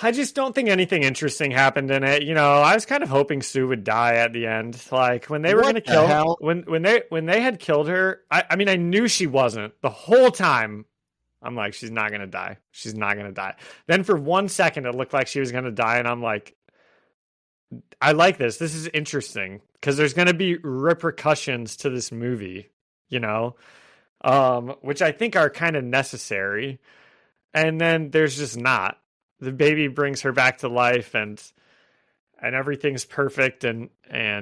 I just don't think anything interesting happened in it. I was kind of hoping Sue would die at the end. Like when they were going to kill her, when they had killed her, I mean, I knew she wasn't the whole time. I'm like, she's not going to die. She's not going to die. Then for 1 second, it looked like she was going to die. And I'm like, I like this. This is interesting. because there's going to be repercussions to this movie, you know, which I think are kind of necessary. And then there's just not. The baby brings her back to life, and everything's perfect. And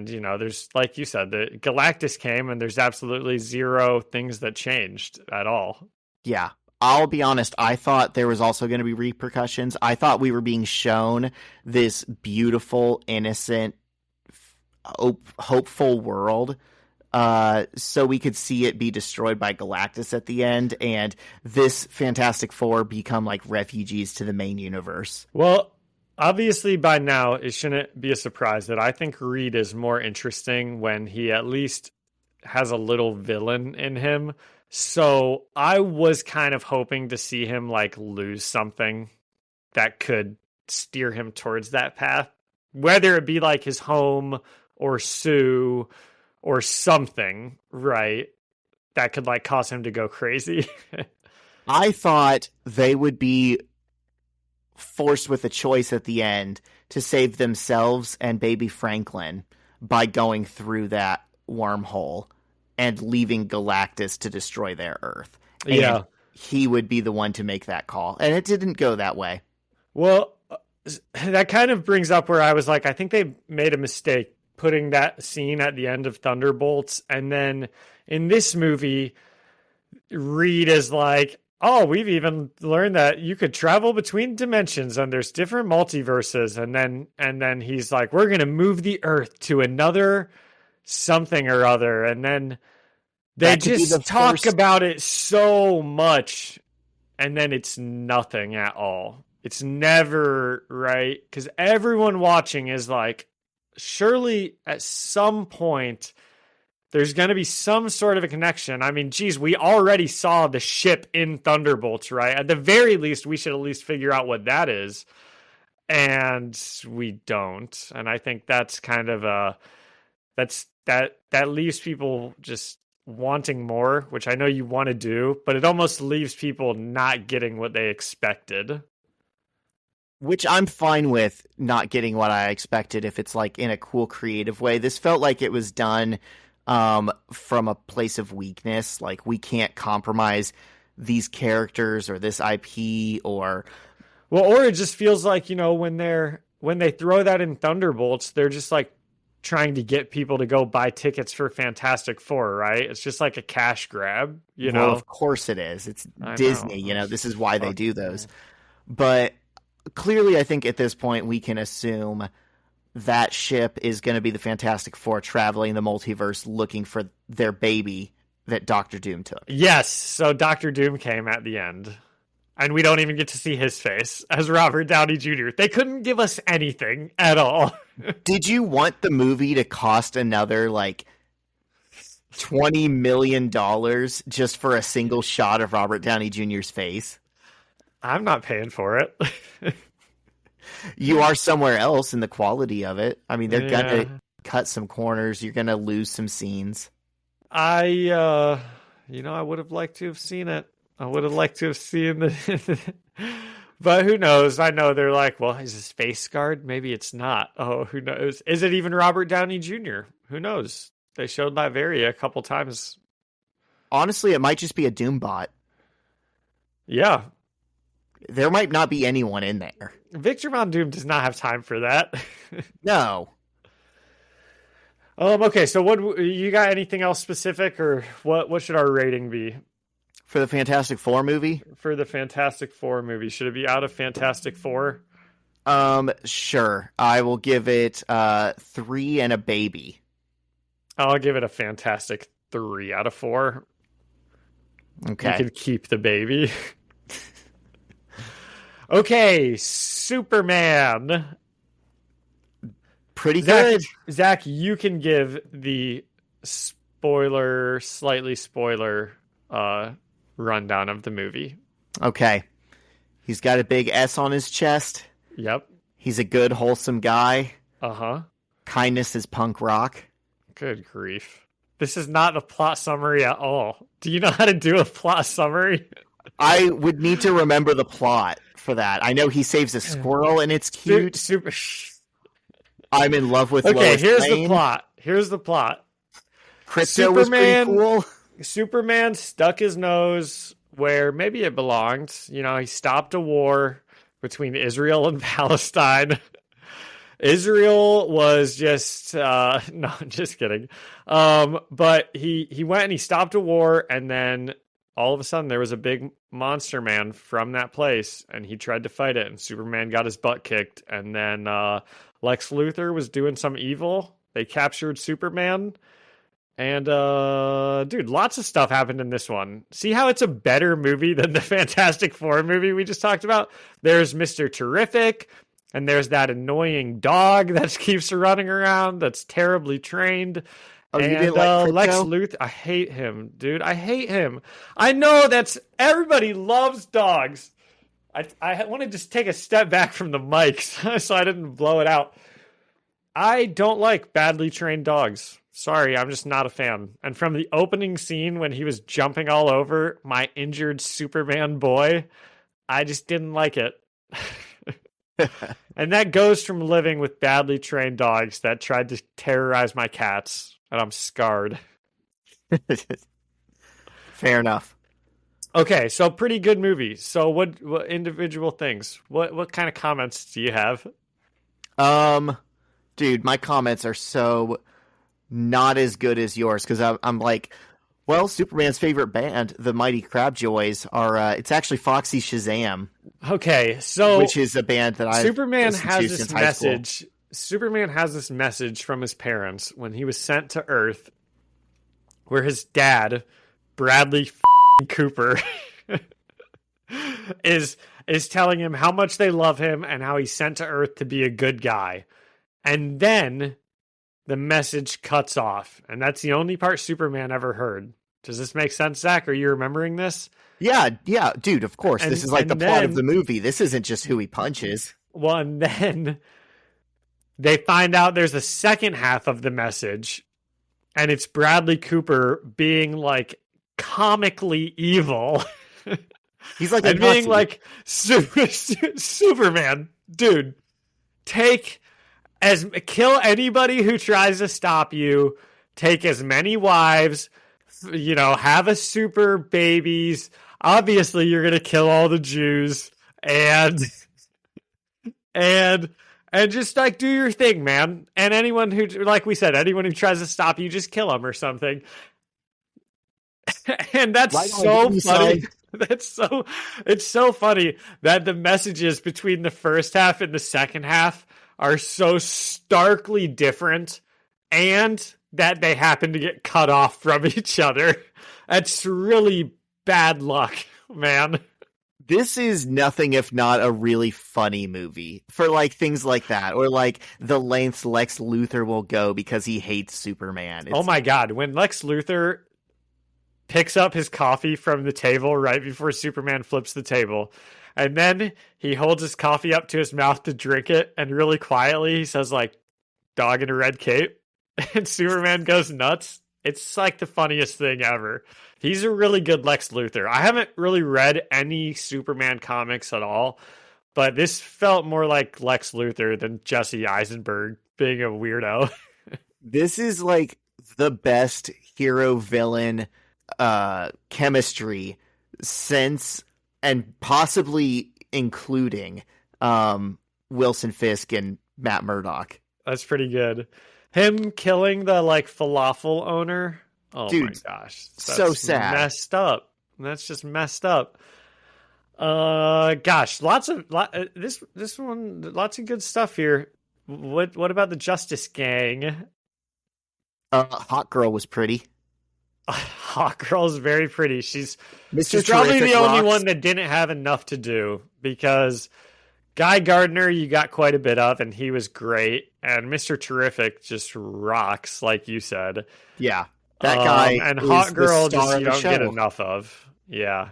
you know, there's, like you said, the Galactus came, and there's absolutely zero things that changed at all. Yeah. I'll be honest, I thought there was also going to be repercussions. I thought we were being shown this beautiful, innocent, hopeful world, so we could see it be destroyed by Galactus at the end, and this Fantastic Four become like refugees to the main universe. Well, obviously by now it shouldn't be a surprise that I think Reed is more interesting when he at least has a little villain in him. So I was kind of hoping to see him like lose something that could steer him towards that path, whether it be like his home or Sue or something, right? That could like cause him to go crazy. I thought they would be forced with a choice at the end to save themselves and baby Franklin by going through that wormhole and leaving Galactus to destroy their Earth. And yeah. He would be the one to make that call. And it didn't go that way. Well, that kind of brings up where I was like, I think they made a mistake putting that scene at the end of Thunderbolts. And then in this movie, Reed is like, oh, we've even learned that you could travel between dimensions and there's different multiverses. And then he's like, we're going to move the Earth to another something or other. And then they just talk about it so much, and then it's nothing at all. It's never right, because everyone watching is like, surely at some point there's going to be some sort of a connection. I mean, geez, we already saw the ship in Thunderbolts, right? At the very least, we should at least figure out what that is. And we don't. And I think that's kind of that leaves people just wanting more, which I know you want to do, but it almost leaves people not getting what they expected. Which I'm fine with not getting what I expected if it's like in a cool, creative way. This felt like it was done from a place of weakness. Like, we can't compromise these characters or this IP or it just feels like, you know, when they throw that in Thunderbolts, they're just like trying to get people to go buy tickets for Fantastic Four, right? It's just like a cash grab, you know? Well, of course it is. It's Disney, you know, this is why they do those. But clearly, I think at this point we can assume that ship is going to be the Fantastic Four traveling the multiverse looking for their baby that Doctor Doom took. Yes, so Doctor Doom came at the end. And we don't even get to see his face as Robert Downey Jr. They couldn't give us anything at all. Did you want the movie to cost another, like, $20 million just for a single shot of Robert Downey Jr.'s face? I'm not paying for it. You are somewhere else in the quality of it. I mean, they're going to cut some corners. You're going to lose some scenes. I would have liked to have seen it. I would have liked to have seen the... But who knows? I know they're like, well, is his face scarred? Maybe it's not. Oh, who knows? Is it even Robert Downey Jr.? Who knows? They showed Latveria a couple times. Honestly, it might just be a Doombot. Yeah. There might not be anyone in there. Victor Von Doom does not have time for that. No. Okay, so what you got? Anything else specific, or what should our rating be? For the Fantastic Four movie? For the Fantastic Four movie. Should it be out of Fantastic Four? Sure. I will give it 3 and a baby. I'll give it a fantastic 3 out of 4. Okay. You can keep the baby. Okay, Superman. Pretty good. Zach, you can give the slightly spoiler rundown of the movie. Okay. He's got a big S on his chest. Yep. He's a good, wholesome guy. Uh-huh. Kindness is punk rock. Good grief. This is not a plot summary at all. Do you know how to do a plot summary? I would need to remember the plot for that. I know he saves a squirrel and it's cute. Super. I'm in love with Okay, Lois here's Lane. the plot. Here's the plot. Crypto was pretty cool. Superman stuck his nose where maybe it belonged. You know, he stopped a war between Israel and Palestine. Israel was just no, just kidding. But he went and he stopped a war, and then all of a sudden there was a big monster man from that place, and he tried to fight it, and Superman got his butt kicked, and then Lex Luthor was doing some evil. They captured Superman. And, dude, lots of stuff happened in this one. See how it's a better movie than the Fantastic Four movie we just talked about? There's Mr. Terrific, and there's that annoying dog that keeps running around that's terribly trained. Oh, and you didn't like Lex Crypto? Luthor, I hate him, dude. I hate him. I know everybody loves dogs. I want to just take a step back from the mic so I didn't blow it out. I don't like badly trained dogs. Sorry, I'm just not a fan. And from the opening scene when he was jumping all over my injured Superman boy, I just didn't like it. And that goes from living with badly trained dogs that tried to terrorize my cats, and I'm scarred. Fair enough. Okay, so pretty good movie. So what individual things? What kind of comments do you have? Dude, my comments are so not as good as yours, because I'm like, well, Superman's favorite band, the Mighty Crabjoys, are it's actually Foxy Shazam. Okay, so which is a band that I Superman has this message. Superman has this message from his parents when he was sent to Earth, where his dad, Bradley Cooper, is telling him how much they love him and how he's sent to Earth to be a good guy. And then the message cuts off. And that's the only part Superman ever heard. Does this make sense, Zach? Are you remembering this? Yeah, dude, of course. This is like the plot of the movie. This isn't just who he punches. Well, and then they find out there's a second half of the message, and it's Bradley Cooper being like comically evil. He's like and being like, Superman, dude, kill anybody who tries to stop you, take as many wives, have a super babies. Obviously, you're going to kill all the Jews and just like do your thing, man. And anyone who, like we said, anyone who tries to stop you, just kill them or something. And that's so funny. It's so funny that the messages between the first half and the second half are so starkly different, and that they happen to get cut off from each other. That's really bad luck, man. This is nothing if not a really funny movie for like things like that, or like the lengths Lex Luthor will go because he hates Superman. Oh my God. When Lex Luthor picks up his coffee from the table right before Superman flips the table, and then he holds his coffee up to his mouth to drink it, and really quietly he says like, "Dog in a red cape," and Superman goes nuts. It's like the funniest thing ever. He's a really good Lex Luthor. I haven't really read any Superman comics at all, but this felt more like Lex Luthor than Jesse Eisenberg being a weirdo. This is like the best hero villain chemistry since, and possibly including Wilson Fisk and Matt Murdock. That's pretty good. Him killing the like falafel owner. Oh, dude, my gosh. That's so sad. Messed up. That's just messed up. Gosh, this one, lots of good stuff here. What about the Justice Gang? Hot Girl was pretty. Hot Girl's very pretty. She's Mr. probably Terrific the only rocks. one that didn't have enough to do, because Guy Gardner you got quite a bit of, and he was great. And Mr. Terrific just rocks, like you said. Yeah. That guy and Hot Girl just you don't show. get enough of. Yeah.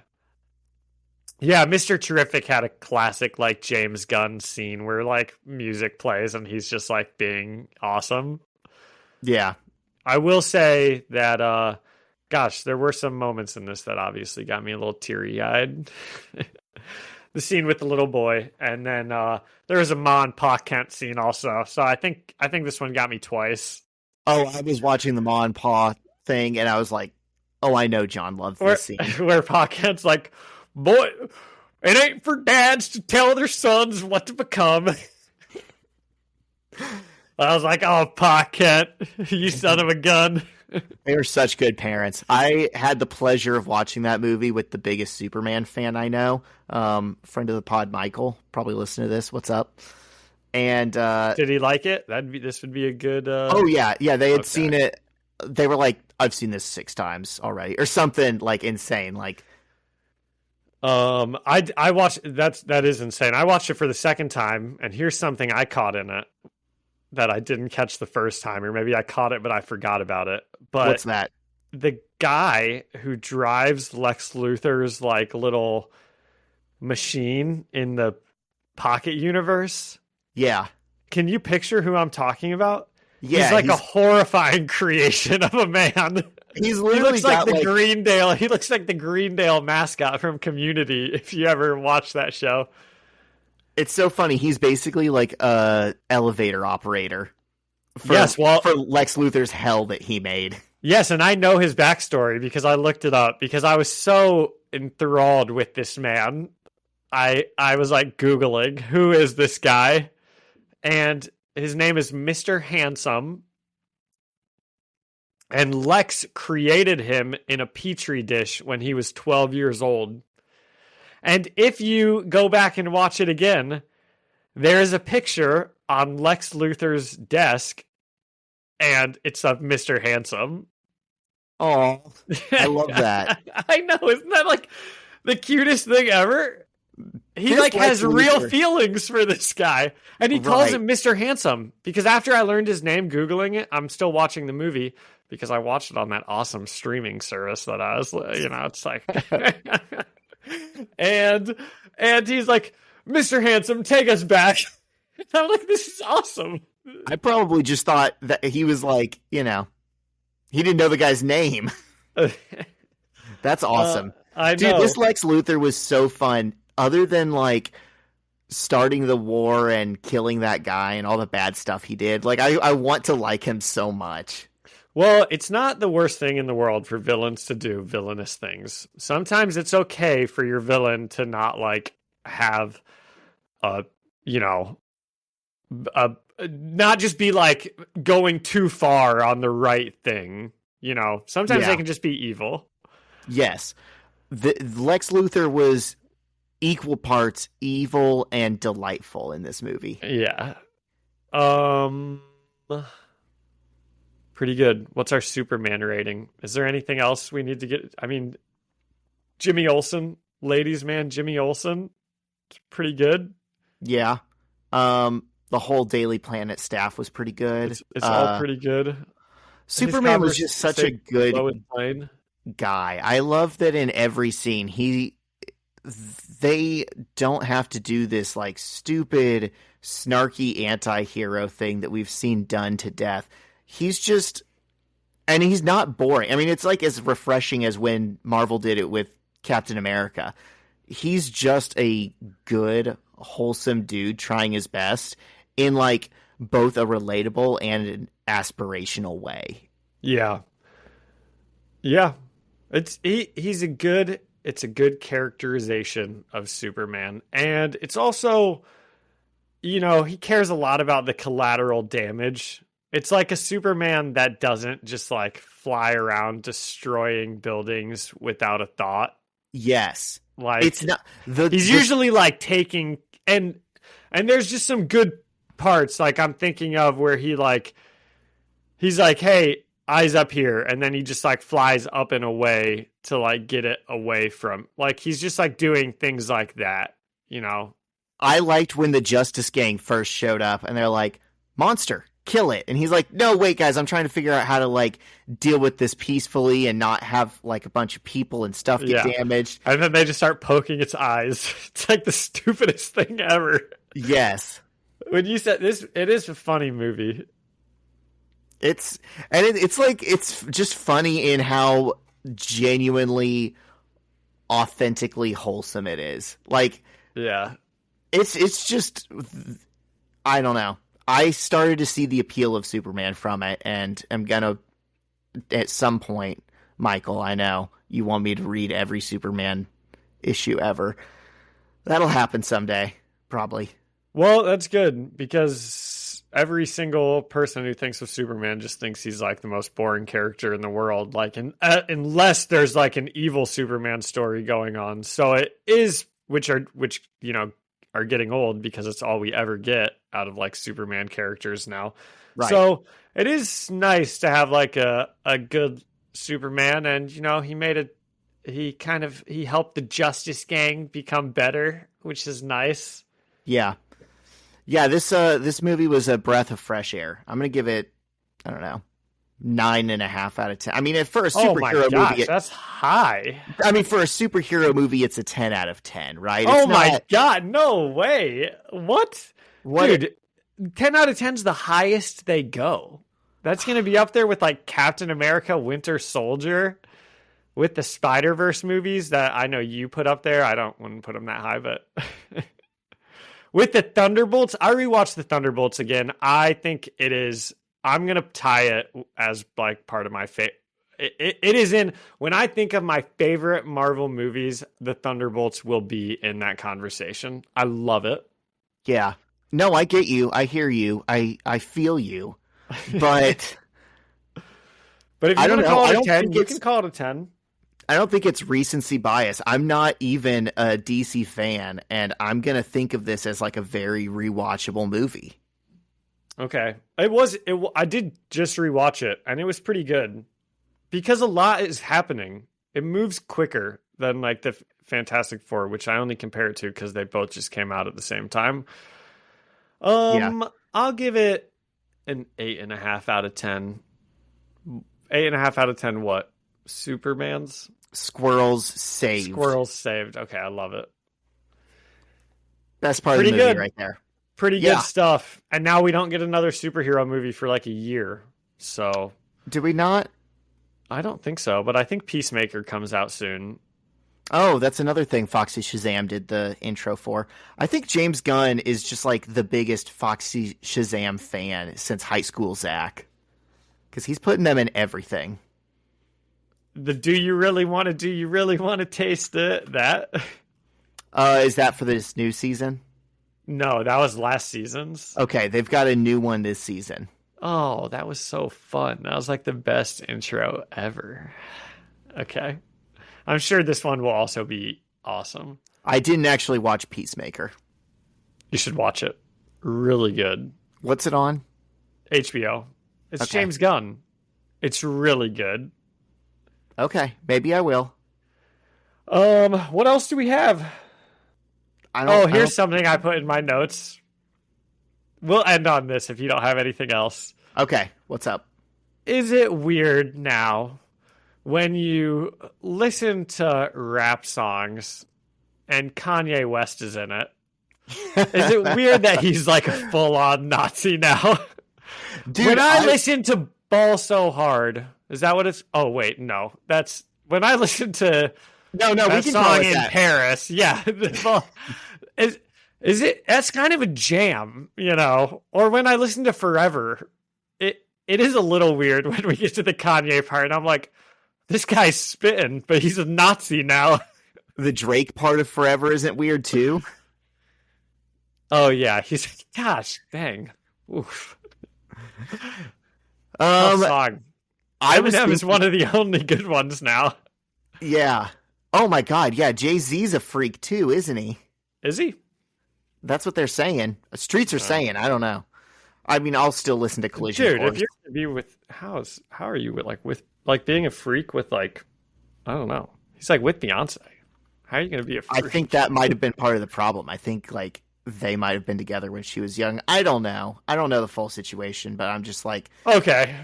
Yeah, Mr. Terrific had a classic like James Gunn scene where like music plays and he's just like being awesome. Yeah. I will say that gosh, there were some moments in this that obviously got me a little teary-eyed. The scene with the little boy, and then there was a Ma and Pa Kent scene also. So I think this one got me twice. Oh, I was watching the Ma and Pa thing, and I was like, oh, I know John loves this scene. Where Pa Kent's like, boy, it ain't for dads to tell their sons what to become. I was like, oh, Pa Kent, you son of a gun. They were such good parents. I had the pleasure of watching that movie with the biggest Superman fan I know. Friend of the pod, Michael, probably listen to this. What's up? And did he like it? This would be a good. Oh yeah, they had seen it. They were like, I've seen this 6 times already, or something like insane. Like, I watched that is insane. I watched it for the second time, and here's something I caught in it that I didn't catch the first time, or maybe I caught it but I forgot about it. But what's that? The guy who drives Lex Luthor's like little machine in the Pocket universe. Yeah. Can you picture who I'm talking about? Yeah, he's like a horrifying creation of a man. He's literally he looks like the like... Greendale. He looks like the Greendale mascot from Community. If you ever watch that show, it's so funny. He's basically like a elevator operator. For Lex Luthor's hell that he made. Yes, and I know his backstory because I looked it up because I was so enthralled with this man. I was like Googling, who is this guy? And his name is Mr. Handsome. And Lex created him in a petri dish when he was 12 years old. And if you go back and watch it again, there is a picture on Lex Luthor's desk, and it's of Mr. Handsome. Oh, I love that. I know, isn't that like the cutest thing ever? He like has real feelings for this guy, and he calls him Mr. Handsome because after I learned his name Googling it, I'm still watching the movie because I watched it on that awesome streaming service that I was, it's like, and he's like, Mr. Handsome, take us back. And I'm like, this is awesome. I probably just thought that he was like, he didn't know the guy's name. That's awesome. I know. Dude, this Lex Luthor was so fun. Other than like starting the war and killing that guy and all the bad stuff he did, like I want to like him so much. Well, it's not the worst thing in the world for villains to do villainous things. Sometimes it's okay for your villain to not like have not just be like going too far on the right thing. Sometimes they can just be evil. Yes. Lex Luthor was equal parts evil and delightful in this movie. Yeah. Pretty good. What's our Superman rating? Is there anything else we need to get? I mean, Jimmy Olsen, ladies man, Jimmy Olsen, pretty good. Yeah. The whole Daily Planet staff was pretty good. It's all pretty good. Superman was just such a good guy. I love that in every scene they don't have to do this like stupid, snarky anti-hero thing that we've seen done to death. He's not boring. I mean, it's like as refreshing as when Marvel did it with Captain America. He's just a good, wholesome dude trying his best in like both a relatable and an aspirational way. Yeah. Yeah. It's a good characterization of Superman. And it's also, he cares a lot about the collateral damage. It's like a Superman that doesn't just like fly around destroying buildings without a thought. Yes. Like it's not he's usually like taking and there's just some good parts like I'm thinking of where he's like, hey, eyes up here, and then he just like flies up and away to like get it away from, like he's just like doing things like that, I liked when the Justice Gang first showed up and they're like, monster, kill it, and he's like, no, wait guys, I'm trying to figure out how to like deal with this peacefully and not have like a bunch of people and stuff get damaged. And then they just start poking its eyes. It's like the stupidest thing ever. Yes. When you said this, it is a funny movie. It's just funny in how genuinely, authentically wholesome it is. Like, yeah, it's just, I don't know. I started to see the appeal of Superman from it, and I'm gonna, at some point, Michael, I know you want me to read every Superman issue ever. That'll happen someday, probably. Well, that's good, because every single person who thinks of Superman just thinks he's like the most boring character in the world, like unless there's like an evil Superman story going on. So it is, which you know are getting old, because it's all we ever get out of like Superman characters now. Right. So it is nice to have like a good Superman, and you know he helped the Justice Gang become better, which is nice. Yeah. This movie was a breath of fresh air. I'm gonna give it, I don't know, 9.5 out of 10. I mean, for a superhero movie, that's high. I mean, for a superhero movie, it's a 10 out of 10, right? My God, no way! What? Dude, 10 out of 10's the highest they go. That's gonna be up there with like Captain America: Winter Soldier, with the Spider-Verse movies that I know you put up there. I wouldn't put them that high, but. With the Thunderbolts, I rewatched the Thunderbolts again. I think it is. I'm gonna tie it as like part of my favorite. It is in, when I think of my favorite Marvel movies, the Thunderbolts will be in that conversation. I love it. Yeah. No, I get you. I hear you. I feel you. But if you want to call it a 10, you can call it a 10. I don't think it's recency bias. I'm not even a DC fan, and I'm going to think of this as like a very rewatchable movie. Okay. I did just rewatch it, and it was pretty good. Because a lot is happening. It moves quicker than like the Fantastic Four, which I only compare it to because they both just came out at the same time. I'll give it an 8.5 out of 10. 8.5 out of 10 what? Superman's? Squirrels saved. Okay, I love it. Best part of the movie right there. Pretty good stuff. And now we don't get another superhero movie for like a year. So, do we not? I don't think so, but I think Peacemaker comes out soon. Oh, that's another thing Foxy Shazam did the intro for. I think James Gunn is just like the biggest Foxy Shazam fan since high school, Zach. Because he's putting them in everything. Do you really want to taste that? Is that for this new season? No, that was last season's. Okay, they've got a new one this season. Oh, that was so fun. That was like the best intro ever. Okay. I'm sure this one will also be awesome. I didn't actually watch Peacemaker. You should watch it. Really good. What's it on? HBO. It's okay. James Gunn. It's really good. Okay, maybe I will. What else do we have? Here's something I put in my notes. We'll end on this if you don't have anything else. Okay, what's up? Is it weird now when you listen to rap songs and Kanye West is in it? Is it weird that he's like a full-on Nazi now? Dude, when I listen to Ball So Hard, is that what it's... Oh, wait, no. That's... When I listen to that we can song in Paris, yeah. Is it... That's kind of a jam, you know? Or when I listen to Forever, it is a little weird when we get to the Kanye part, and I'm like, this guy's spitting, but he's a Nazi now. The Drake part of Forever isn't weird, too? Oh, yeah. He's... Gosh, dang. Oof. Song. Eminem is one of the only good ones now. Yeah. Oh my God. Yeah. Jay-Z's a freak too, isn't he? Is he? That's what they're saying. Streets are saying. I don't know. I mean, I'll still listen to Collision Dude, Course. If you're gonna be with how are you with being a freak with like, I don't know. He's like with Beyonce. How are you gonna be a freak? I think that might have been part of the problem. I think like they might have been together when she was young. I don't know. I don't know the full situation, but I'm just like, okay,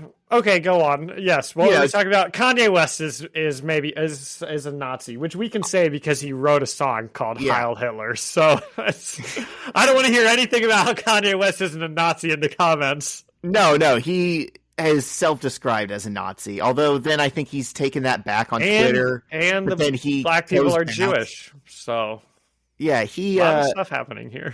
go on. Yes, well, we're talking about Kanye West is maybe is a Nazi, which we can say because he wrote a song called Heil Hitler. So I don't want to hear anything about how Kanye West isn't a Nazi in the comments. No, he is self-described as a Nazi. Although then I think he's taken that back on Twitter. And black people are Jewish, so. Yeah, a lot of stuff happening here.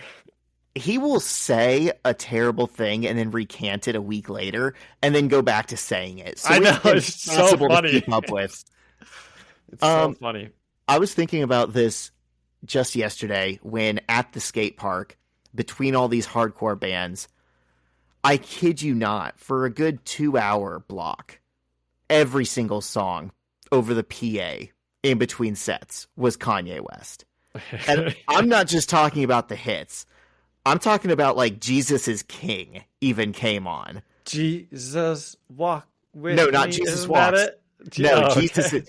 he will say a terrible thing and then recant it a week later and then go back to saying it. So I know, it's so funny to keep up with. It's so funny. I was thinking about this just yesterday when at the skate park, between all these hardcore bands, I kid you not, for a good 2-hour block, every single song over the PA in between sets was Kanye West. And I'm not just talking about the hits. I'm talking about like Jesus is King even came on. Jesus walk with No, not me. Jesus Isn't walks. that it? No, okay. Jesus is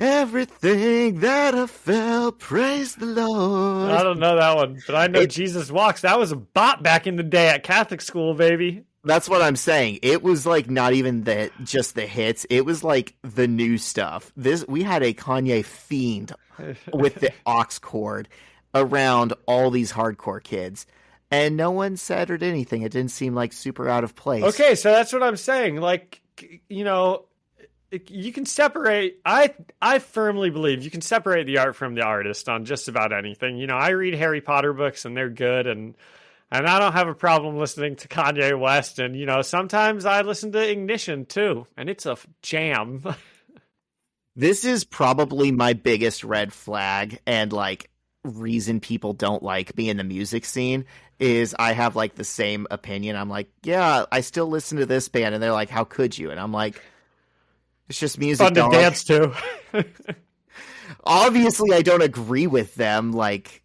everything that I felt, praise the Lord. I don't know that one, but I know Jesus walks. That was a bop back in the day at Catholic school, baby. That's what I'm saying. It was like not even just the hits. It was like the new stuff. We had a Kanye fiend with the aux cord around all these hardcore kids. And no one said or did anything. It didn't seem like super out of place. Okay, so that's what I'm saying. Like, you know, you can separate. I firmly believe you can separate the art from the artist on just about anything. You know, I read Harry Potter books and they're good, and I don't have a problem listening to Kanye West. And you know, sometimes I listen to Ignition too, and it's a jam. This is probably my biggest red flag, and like reason people don't like me in the music scene is I have like the same opinion. I'm like, yeah, I still listen to this band, and they're like, how could you? And I'm like, it's just music. Fun to dance to. Obviously, I don't agree with them, like,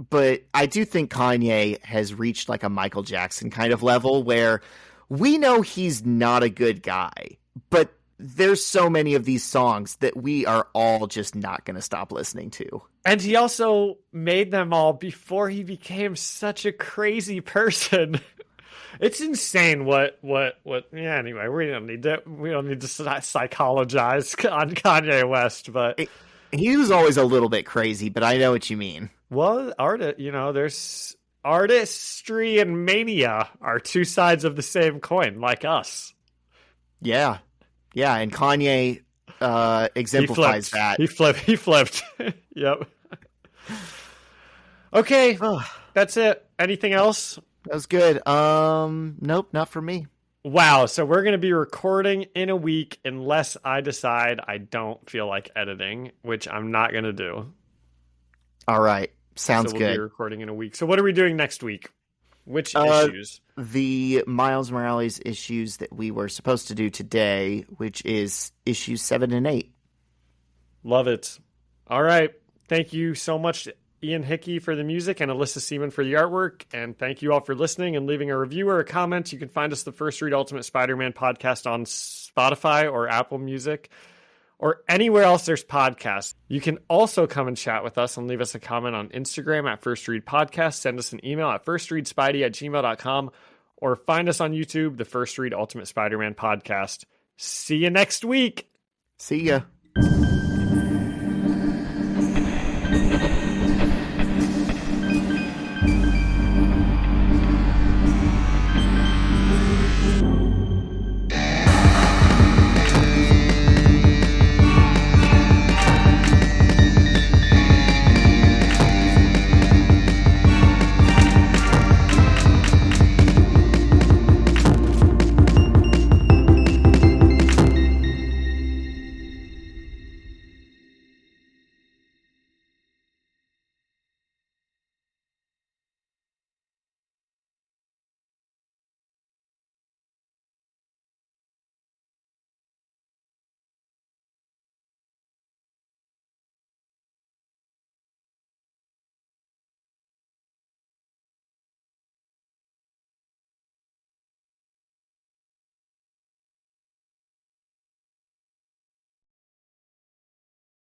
but I do think Kanye has reached like a Michael Jackson kind of level where we know he's not a good guy, but there's so many of these songs that we are all just not going to stop listening to. And he also made them all before he became such a crazy person. It's insane what yeah, anyway, we don't need to psychologize on Kanye West, but he was always a little bit crazy, but I know what you mean. Well, there's artistry and mania are two sides of the same coin, like us. Yeah. Yeah, and Kanye exemplifies that. He flipped. Yep. Okay, that's it. Anything else? That was good. Nope, not for me. Wow, so we're going to be recording in a week unless I decide I don't feel like editing, which I'm not going to do. All right, sounds so we'll good. Be recording in a week. So what are we doing next week? Which issues? The Miles Morales issues that we were supposed to do today, which is issues 7 and 8. Love it. All right. Thank you so much, Ian Hickey, for the music and Alyssa Seaman for the artwork. And thank you all for listening and leaving a review or a comment. You can find us the First Read Ultimate Spider-Man podcast on Spotify or Apple Music or anywhere else there's podcasts. You can also come and chat with us and leave us a comment on Instagram at First Read Podcast. Send us an email at firstreadspidey@gmail.com or find us on YouTube, the First Read Ultimate Spider-Man podcast. See you next week. See ya.